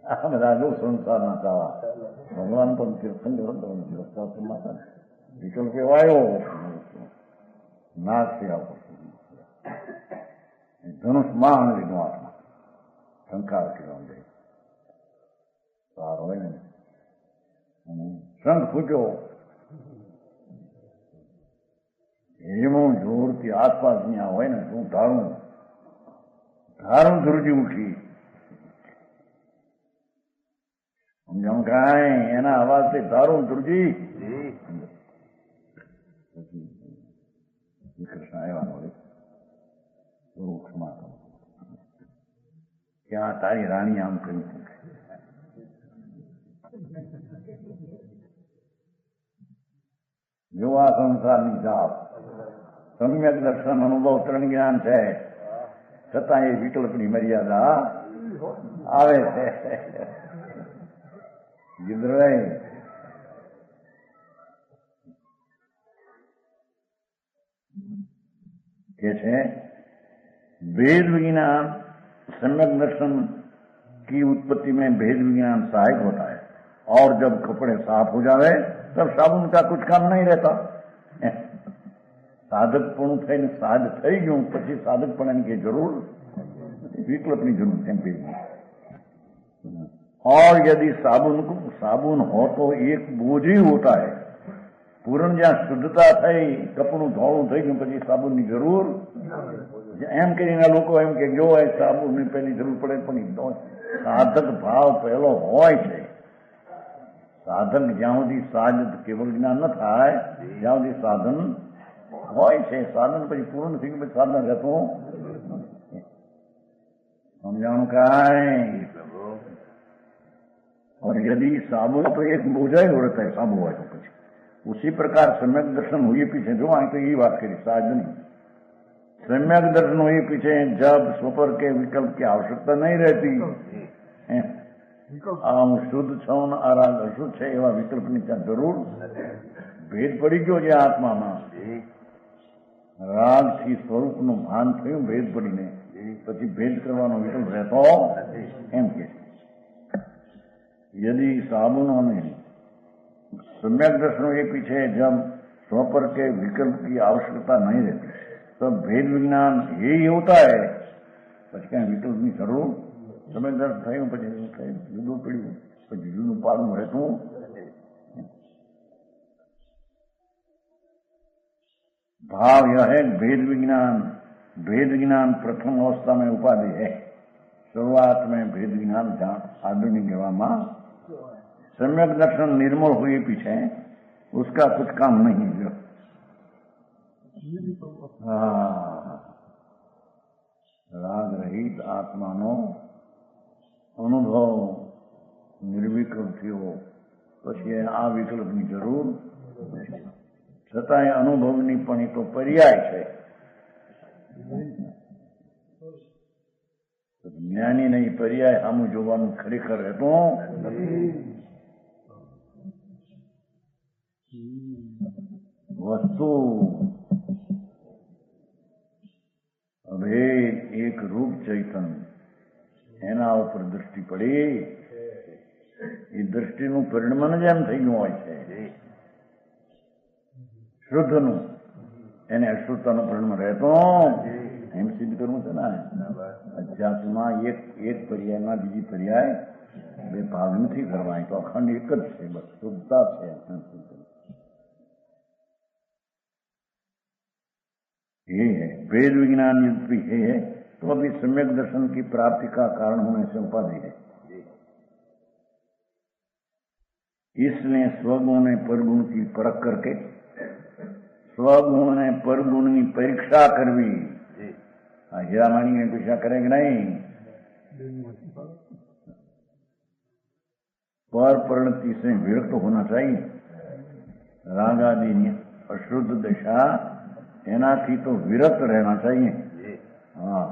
આ બધા જો સંસારના ચાવા ભગવાન પણ તીર્થંકર માતા વિકલ્પ એવો આવ્યો નાક છે આવું ધનુષ માન લીધું હાથમાં શંકાર કર્યો જાય સારો હોય ને શંખ ફૂટ્યો એમાં જોરથી આસપાસ ત્યાં હોય ને શું ધારું ધ્રુજી ઉઠી સમજાણું કાંઈ એના અવાજથી ધારું ધ્રુજી શ્રી કૃષ્ણ આવ્યા વળી વૃક્ષમાં ત્યાં તારી રાણી આમ કરી જો આ સંસારની જાપ સમ્યક દર્શન અનુભવ ત્રણ જ્ઞાન છે છતાં એ વિકલ્પની મર્યાદા આવે છે ગિદ્રય કે છે भेद विज्ञान सम्यक दर्शन की उत्पत्ति में भेद विज्ञान सहायक होता है और जब कपड़े साफ हो जावे तब साबुन का कुछ काम नहीं रहता साधकपणું થઈને સાજ થઈ ગયું પછી સાધકપણાની की जरूर विकल्पની जरूर है और यदि साबुन हो तो एक बोझ ही होता है पूर्ण ज्યાં શુદ્ધતા થઈ કપડું ધોળું થઈ ગયું પછી સાબુનની જરૂર એમ કરીને લોકો એમ કે જો એ સાબુની પહેલી જરૂર પડે પણ સાધક ભાવ પહેલો હોય છે સાધક જ્યાં સુધી સાજ કેવળ જ્ઞાન ન થાય જ્યાં સુધી સાધન હોય છે સાધન પછી પૂર્ણ થઈ ગયું પછી સાધન રહેતું સમજાણું કાંઈ और यदि साबुन तो एक बोझा ही होता है साबु હોય તો પછી उसी प्रकार सम्यक दर्शन हुए पीछे जो आए तो यही बात करी साज नहीं सम्यक दर्शन हुए पीछे जब स्वपर के विकल्प की आवश्यकता नहीं रहती आम शुद्ध छो आ राग अशुद्ध है एवं विकल्प ની ત્યાં જરૂર ભેદ પડી ગયો છે આત્મામાં રાગ થી સ્વરૂપનું ભાન થયું ભેદ પડીને પછી ભેદ કરવાનો વિકલ્પ રહેતો એમ કે यदि साबुनों ने सम्यक दर्शनों के पीछे जब स्वपर के विकल्प की आवश्यकता नहीं रहती तो भेद विज्ञान यही होता है પછી કઈ વિકલ્પની જરૂર सम्यक दर्शन થયું પછી જુદું પડ્યું પછી જુદું પાડું રહેતું भाव यह है भेद विज्ञान प्रथम अवस्था में उपाधि है शुरुआत में भेद विज्ञान आधुनिक में सम्यक दर्शन निर्मल हुए पीछे उसका कुछ काम नहीं है राग रहित आत्मा नो अनुभव निर्विकल्प थयो પછી આ વિકલ્પની જરૂર છતાંય અનુભવની પણ એ તો પર્યાય છે જ્ઞાની નહીં પર્યાય સામું જોવાનું ખરેખર રહેતું વસ્તુ અભેદ એક રૂપ ચૈતન એના ઉપર દૃષ્ટિ પડી એ દૃષ્ટિનું પરિણમન જ એમ થઈ ગયું હોય છે શુદ્ધનું એને અશુદ્ધતાનું પરિણમન રહેતો એમ સિદ્ધ કરવું છે ને અધ્યાત્મમાં એક પર્યાયમાં બીજી પર્યાય બે ભાગ નથી કરવા તો અખંડ એક જ છે બસ શુદ્ધતા છે ये है वेद विज्ञान युक्ति है तो अभी सम्यक दर्शन की प्राप्ति का कारण होने से उपाधि है इसलिए स्वगुण ने परगुण की परख करके स्वगुण ने परगुण की परीक्षा करवी हीरामाणी ने परीक्षा करेंगे नहीं पर परिणति से विरक्त होना चाहिए राग आदि अशुद्ध दशा एनाथी तो विरक्त रहना चाहिए हाँ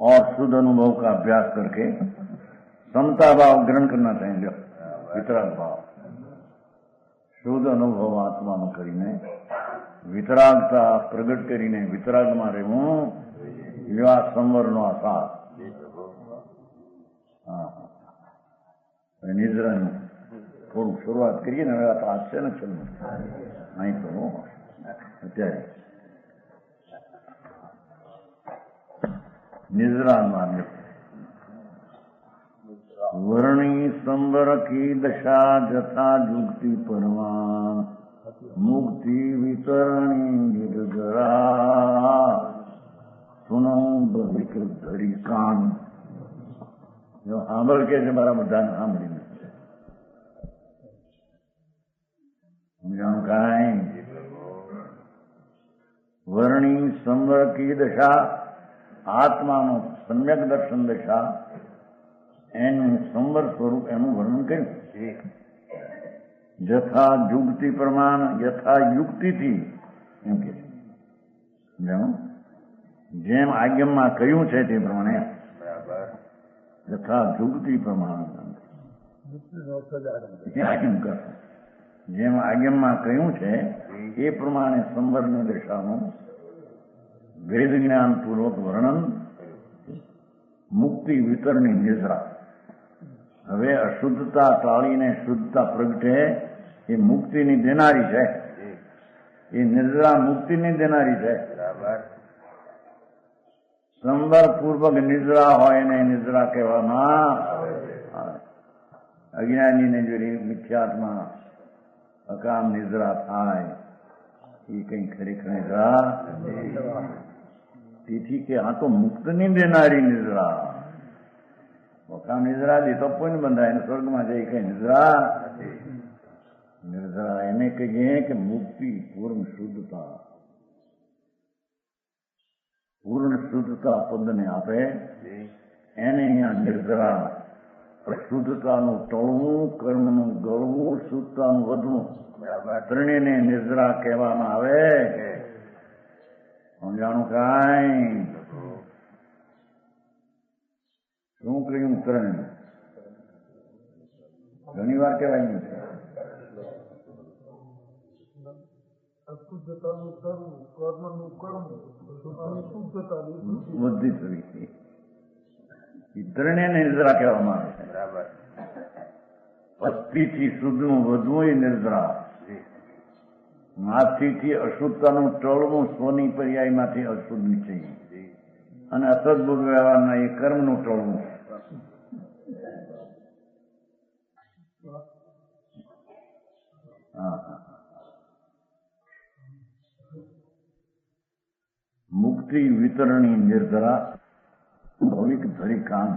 और शुद्ध अनुभव का अभ्यास करके समता भाव ग्रहण करना चाहिए वितराग भाव शुद्ध अनुभव आत्मा नो करीने वितरागता प्रगट करीने वितराग में रहूं एवा संवर नो आसार નિદ્રાનું થોડું શરૂઆત કરીએ ને. હવે આ તો હાસ્ય ને ચલવું અહીં તો અત્યારે નિદ્રામાં વર્ણી સંબર કી દશા જથા જુગતિ પરમા મુક્તિ વિતરણી નિર્જરા સુનો ભવિકૃત ધરી કાન. સાંભળ કે છે મારા બધાને સાંભળીને સમજાણું કાંઈ. વર્ણી સંવર કી દશા આત્માનું સમ્યક દર્શન દશા એનું સંવર સ્વરૂપ એનું વર્ણન કર્યું. યથા યુક્તિ પ્રમાણ યથા યુક્તિથી એમ કે જેમ આજ્ઞામાં કહ્યું છે તે પ્રમાણે યથા યુક્તિ પ્રમાણ જેમ આજ્ઞામાં કહ્યું છે એ પ્રમાણે સંવરની દશાનું વેદ જ્ઞાન પૂર્વક વર્ણન. મુક્તિ વિતરણી નિદ્રા. હવે અશુદ્ધતા ટાળીને શુદ્ધતા પ્રગટે એ મુક્તિની દેનારી છે. એ નિદ્રા મુક્તિની દેનારી છે. સંવર પૂર્વક નિદ્રા હોય ને નિદ્રા કહેવામાં અજ્ઞાનીને જો મિથ્યાત્મા અકામ નિદ્રા થાય એ કઈ ખરેખર નિદ્રા. તેથી કે આ તો મુક્તની દેનારી નિદ્રા. અકામ નિદ્રા દી તો પુણ્ય બંધાય ને સ્વર્ગમાં જઈ કઈ નિદ્રા. નિદ્રા એને કહીએ કે મુક્તિ પૂર્ણ શુદ્ધતા. પૂર્ણ શુદ્ધતા પદને આપે એને અહીંયા નિર્જરા. શુદ્ધતાનું ટળવું, કર્મનું ગળવું, શુદ્ધતાનું વધવું, ત્રણેયને નિર્જરા કહેવામાં આવે. સમજાણું કાંઈ. શું કહ્યું? ત્રણ ઘણી વાર કહેવાય છે. બધી થવી એ ત્રણેયને નિર્જરા કહેવામાં આવે છે. અસ્થિથી શુદ્ધનું વધવું એ નિર્જરા. નાસ્તિથી અશુદ્ધતાનું ટળવું, સ્વની પર્યાયમાંથી અશુદ્ધ નીચે, અને અસદબુદ્ધ વ્યવહારના એ કર્મનું ટળવું. मुक्ति वितरणी निर्जरा भौविक धरी कान.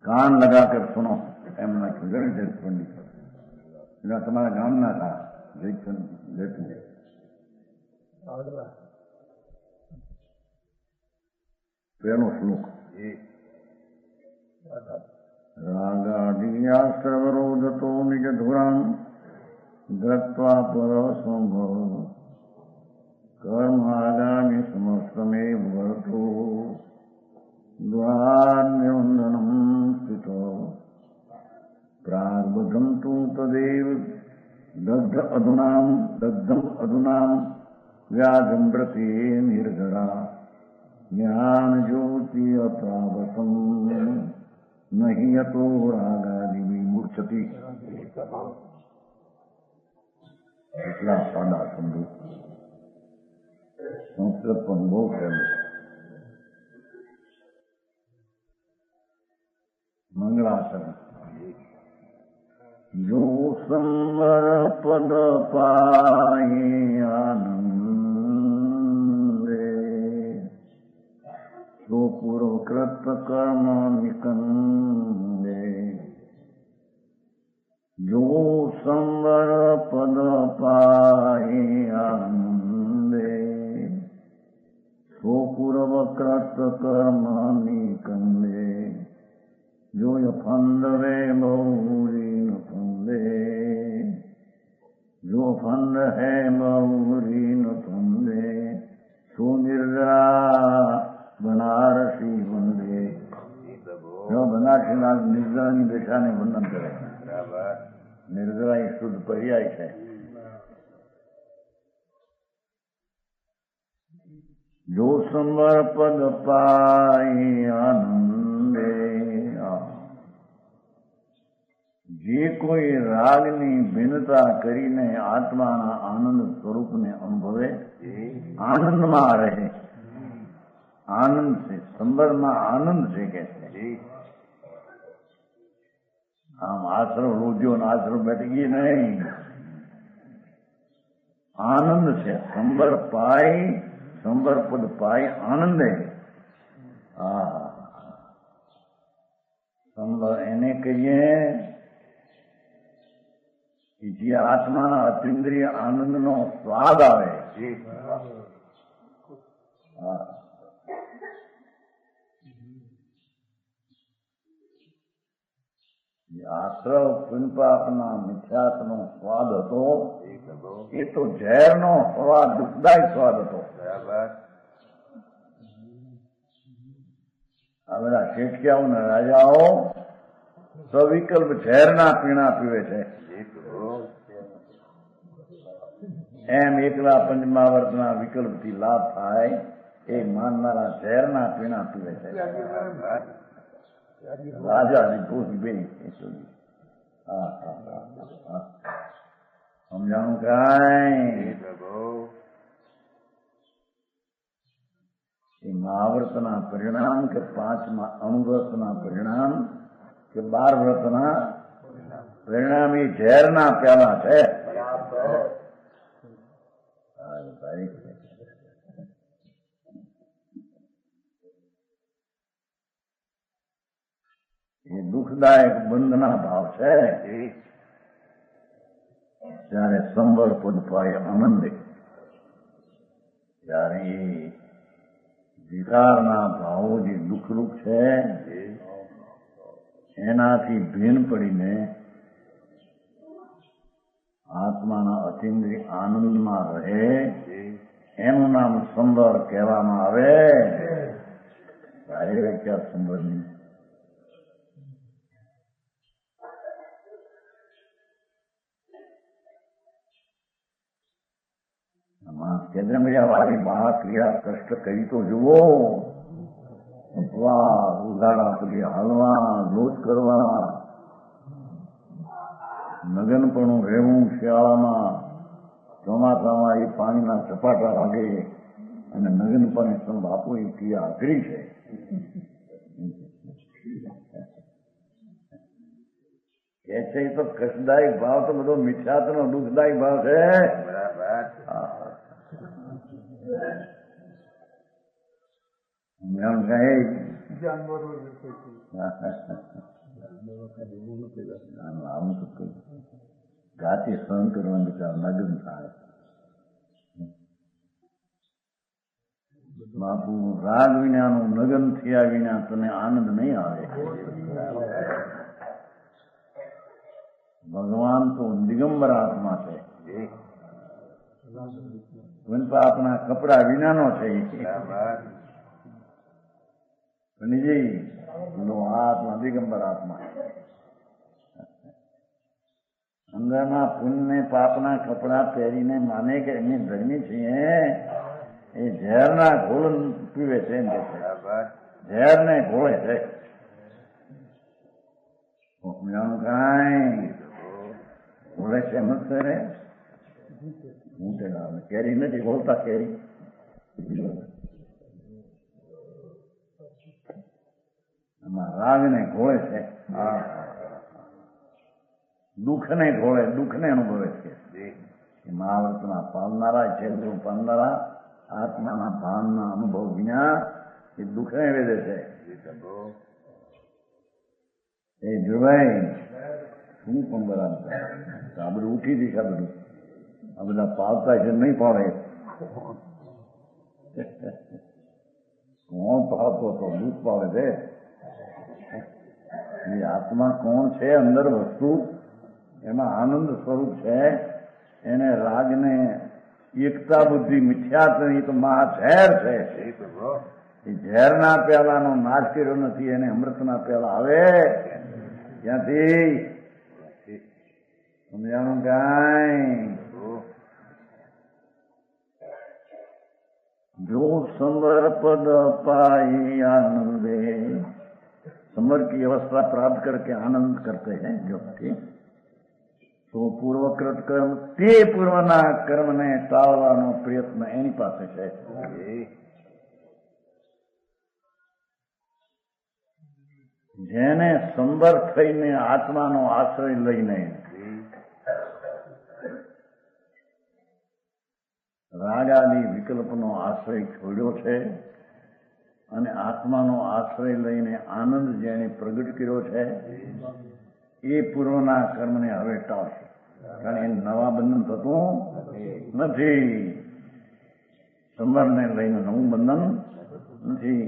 कान लगाकर सुनो एम नाख्યું જય પંડિત. એના તમારા ગામના હતા જયચંદ. પહેલો શ્લોક. રાગાદિયા સર્વરોધતો નિજ ધુરામ ધ્રત્વા પરસંભવ કર્માગામી સમસ્તમે ભવતુ દ્વારનિર્વંદનમ સ્થિતો પ્રાગબધમ તુ તદેવ દગ્ધમ અધુનામ વ્યાજમ પ્રતિ નિર્જરા જ્ઞાન જ્યોતિ અપ્રાવસમ નહીં યતો રાગાદિ વિમૂર્છતિ. એટલા સાદા શબ્દો. સંસ્કૃત પણ બહુ ફેમસ. મંગળાચરણ. જો સંવર પદ પાય આનંદે તો પૂર્વકૃત કર્મ નિકંદે. જો સંવર પદ પાય આનંદે તો પૂર્વકૃત કર્મ નિકંદે. જો ફંદવે બહુરી ન ફંદે. જો ફંદ હે બહુરી ન ફંદે સો નિર્જરા બનારસી વંદે. જો બનારસીના નિર્જરાની દશાને વર્ણન કરે. નિર્જરા એ શુદ્ધ પર્યાય છે. જો સંવર પદ પાય આનંદે. જે કોઈ રાગની ભિન્નતા કરીને આત્માના આનંદ સ્વરૂપને અનુભવે, આનંદમાં રહે, આનંદ છે, સંબરમાં આનંદ છે કે છે. આમ આશરો રોજ્યો ને આશરો બેઠી નહીં, આનંદ છે. સંબર પાય, સંબર પદ પાય આનંદે. સંબર એને કહીએ કે જે આત્માના અતિન્દ્રિય આનંદનો સ્વાદ આવે. આશ્રવ પુનપાપના મિથ્યાત્વનો સ્વાદ હતો એ તો ઝેરનો સ્વાદ, દુઃખદાયક સ્વાદ હતો. આ બધા શેઠિયાઓ ને રાજાઓ સવિકલ્પ ઝેરના પીણા પીવે છે. એમ એકલા પંચમાવર્તના વિકલ્પથી લાભ થાય એ માનનારા ઝેરના પીણા પીવે છે. રાજાની ભૂષ સમજાણું કાંઈ? એ મહાવ્રતના પરિણામ કે 5મા અણુવ્રતના પરિણામ કે 12 વ્રતના પરિણામ એ ઝેરના પ્યાલા છે. એ દુઃખદાયક બંધના ભાવ છે. ત્યારે સંબર પદ પાય આનંદે, ત્યારે એ વિકારના ભાવો જે દુઃખરૂપ છે એનાથી ભીન પડીને આત્માના અતિન્દ્રિય આનંદમાં રહે, એનું નામ સંબર કહેવામાં આવે. સારી વ્યાખ્યા સંબરની. વાળી મહા ક્રિયા કષ્ટ કરી તો જુઓ. ઉઘાડા પગે હાલવા, લોચ કરવા, નગનપણું રહેવું શિયાળામાં, ચોમાસામાં એ પાણીના ઝપાટા લાગે અને નગનપણે સંભ આપવું એ ક્રિયા અઘરી છે. કે છે એ તો કષ્ટદાયક ભાવ તો બધો મિથ્યાત્વનો દુઃખદાયક ભાવ છે. જાતે સહન કરવાનું વિચાર નગ્ન થાય. બાપુ રાગ વિનાનું નગન થયા વિના તને આનંદ નહીં આવે. ભગવાન તો દિગંબર આત્મા છે, આપણા કપડા વિનાનો છે. આત્મા દિગંબર આત્મા. અંદરના પુણ્ય પાપના કપડા પહેરીને માને કે એની ધર્મી છીએ, એ ઝેરના ઘોળ પીવે છે. ઝેરને ઘોળે છે. કાંઈ ઘોળે છે મસ્તરે. કેરી નથી બોલતા, કેરી રાગને ઘોળે છે, દુઃખને ઘોળે, દુઃખને અનુભવે છે. મહાવ્રતના પામનારા છે, પામનારા આત્માના ભાનના અનુભવ વિના એ દુઃખને વેદે છે. એ જોવાય શું પણ બરાબર. આ બધું ઉઠી દીધા, બધું આ બધા પાવતા છે નહીં પાડે. કોણ પાવતો હતો? દૂધ પાડે છે. એ આત્મા કોણ છે? અંદર વસ્તુ એમાં આનંદ સ્વરૂપ છે. એને રાગને એકતા બુદ્ધિ મિથ્યાત્વ તો મહાઝેર છે. એ ઝેરના પ્યાલાનો નાશ કર્યો નથી. એને અમૃતના પ્યાલા આવે ક્યાંથી? સમજાણું કાંઈ? जो संवर पद पाई आनंदे, संवर की अवस्था प्राप्त करके आनंद करते हैं जो ठीक તો પૂર્વકૃત કર્મ તે પૂર્વના કર્મને ટાળવાનો પ્રયત્ન એની પાસે છે. જેને સંબર થઈને આત્માનો આશ્રય લઈને રાગાદી વિકલ્પનો આશ્રય છોડ્યો છે અને આત્માનો આશ્રય લઈને આનંદ જેને પ્રગટ કર્યો છે એ પૂર્વના કર્મને હવે ટાળશે. કારણ એ નવા બંધન થતું નથી. સંબરને લઈને નવું બંધન નથી.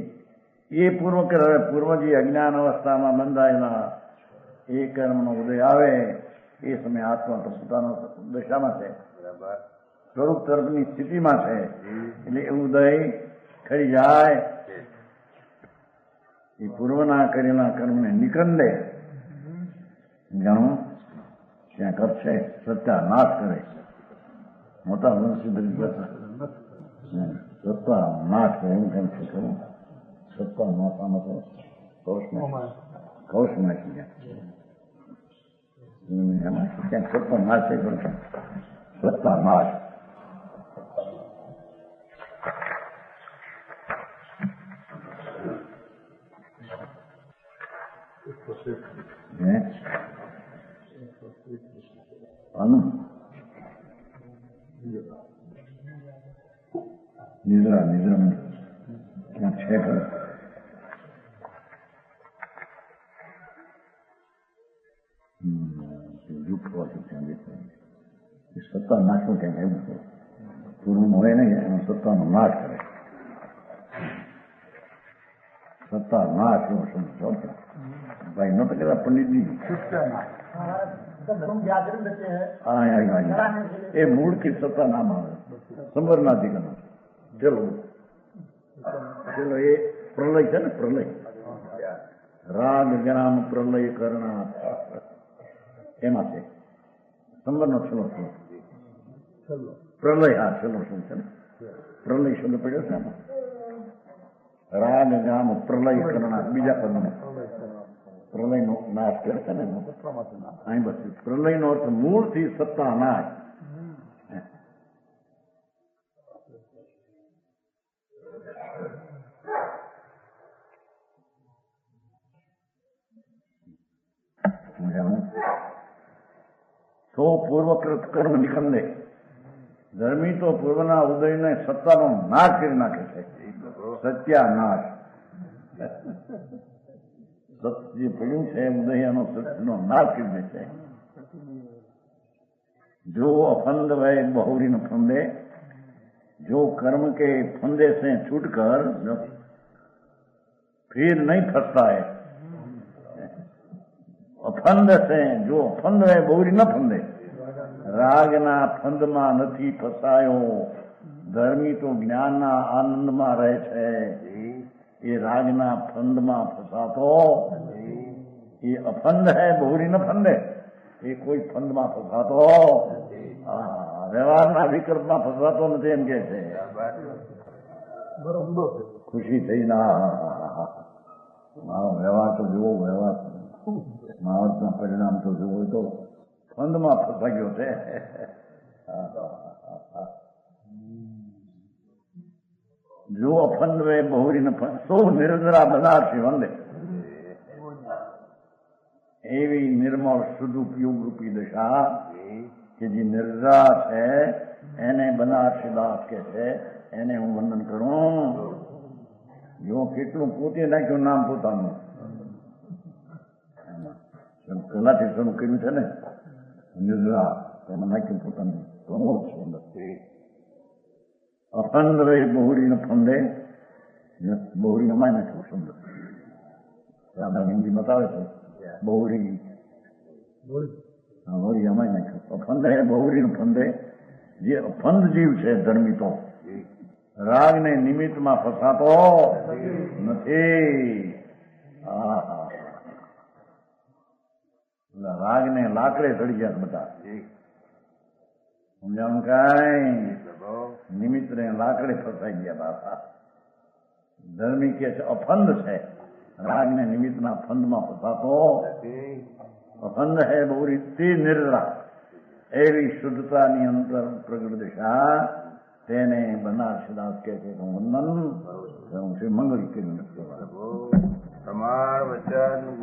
એ પૂર્વ હવે પૂર્વજી અજ્ઞાન અવસ્થામાં બંધાયેલા એ કર્મનો ઉદય આવે એ સમયે આત્મા તો પોતાનો દશામાં છે, સ્વરૂપ તરફની સ્થિતિમાં છે. એટલે એ ઉદય ખરી જાય. એ પૂર્વના કરેલા કર્મને નિકંદે જાણો ત્યાં કરશે સત્યાનાશ કરે. મોટા સત્યાનાશ કરે એમ કેમ છે ખરું? સત્યાનાશ આમાં તો કૌશમાં ક્યાંક સત્યાનાશ છે કરશે. સત્યાનાશ નિદ્રા નિદ્રા ક્યાં છે ખરું? જૂઠો હતું ત્યાં દેખાય. એ સત્તા નાશનું ક્યાંક એમ છે. પૂર્વ હોય નહીં એનો સત્તાનો નાશ કરે. સત્તા નાશ એવો શબ્દ ભાઈ ન તો કહેતા પંડિતજી એ મૂળથી સત્તા નામ આવે. સંબર નથી ગણો. ચલો ચલો એ પ્રલય છે ને, પ્રલય રાગ ગ્રામ પ્રલય કરના એમાં છે. સંબર નો છેલ્લો પ્રલય. હા છેલ્લો શબ્દ છે ને, પ્રલય શબ્દ પડ્યો છે આમાં. રાગ ગામ પ્રલય કરના બીજા પદમાં પ્રલય નો નાશ કરે છે ને. અહીં બસ પ્રલય નો અર્થ મૂળથી સત્તા નાશ. તો પૂર્વકૃત કર્મ નિકંદે. ધર્મી તો પૂર્વના ઉદયને સત્તાનો નાશ કરી નાખે છે. સત્યાનાશ. જે પડ્યું છે ઉદયનો સત્યનો નાશ કરી દે છે. जो अफंद वह बहुरी न फंदे, जो कर्म के फंदे से छूटकर फिर नहीं फंसता है. અફંદ છે જો અફંદ વહ બહુરી ન ફંદે. રાગના ફંદમાં નથી ફસાયો. ધર્મી તો જ્ઞાનના આનંદમાં રહે છે. એ રાગના ફંદમાં ફસાતો એ અફંદ હે, બહુરી ન ફંદે. એ કોઈ ફંદમાં ફસાતો વ્યવહારના વિકલ્પમાં ફસાતો નથી એમ કે છે. ખુશી થઈ મારો વ્યવહાર તો જુઓ, વ્યવહાર મહાવતના પરિણામ તો જુઓ તો ફંદમાં ફસાઈ ગયો છે. જો અફંદ વે બહુરી ન ફંદ સો નિરંજરા બનાવશે વંદે. એવી નિર્મળ શુદ્ધ ઉપયોગ રૂપી દશા કે જે નિર્જા છે એને બનારસી દાસ કે છે, એને હું વંદન કરું. જો કેટલું પોતે નાખ્યું નામ પોતાનું, પહેલાથી શરૂ કર્યું છે ને નિર્જા, એમાં નાખ્યું પોતાનું અફંદ રે બહુરી ન ફંદે. બહુરી નમાય નાખ્યું શબ્દ હિન્દી બતાવે છે. બહુરી વળી અમાય નાખ્યું. અફંદ હે બહુરી ન ફંદે. જે અફંદ જીવ છે ધર્મી તો રાગને નિમિત્તમાં ફસાતો નથી. રાગને લાકડે ચડી ગયા બધા. સમજાણું કઈ? નિમિત્તને લાકડે ફસાઈ ગયા બાપા. ધર્મી કે છે અફંદ છે, રાગને નિમિત્તના ફંદમાં ફસાતો. અફંદ હે બહુરી તે નિર્રા. એવી શુદ્ધતાની અંતર પ્રગટ દિશા તેને બનારસદાસ કહે છે કે વંદન હું શ્રી મંગલ કરી પ્રમાણ વચન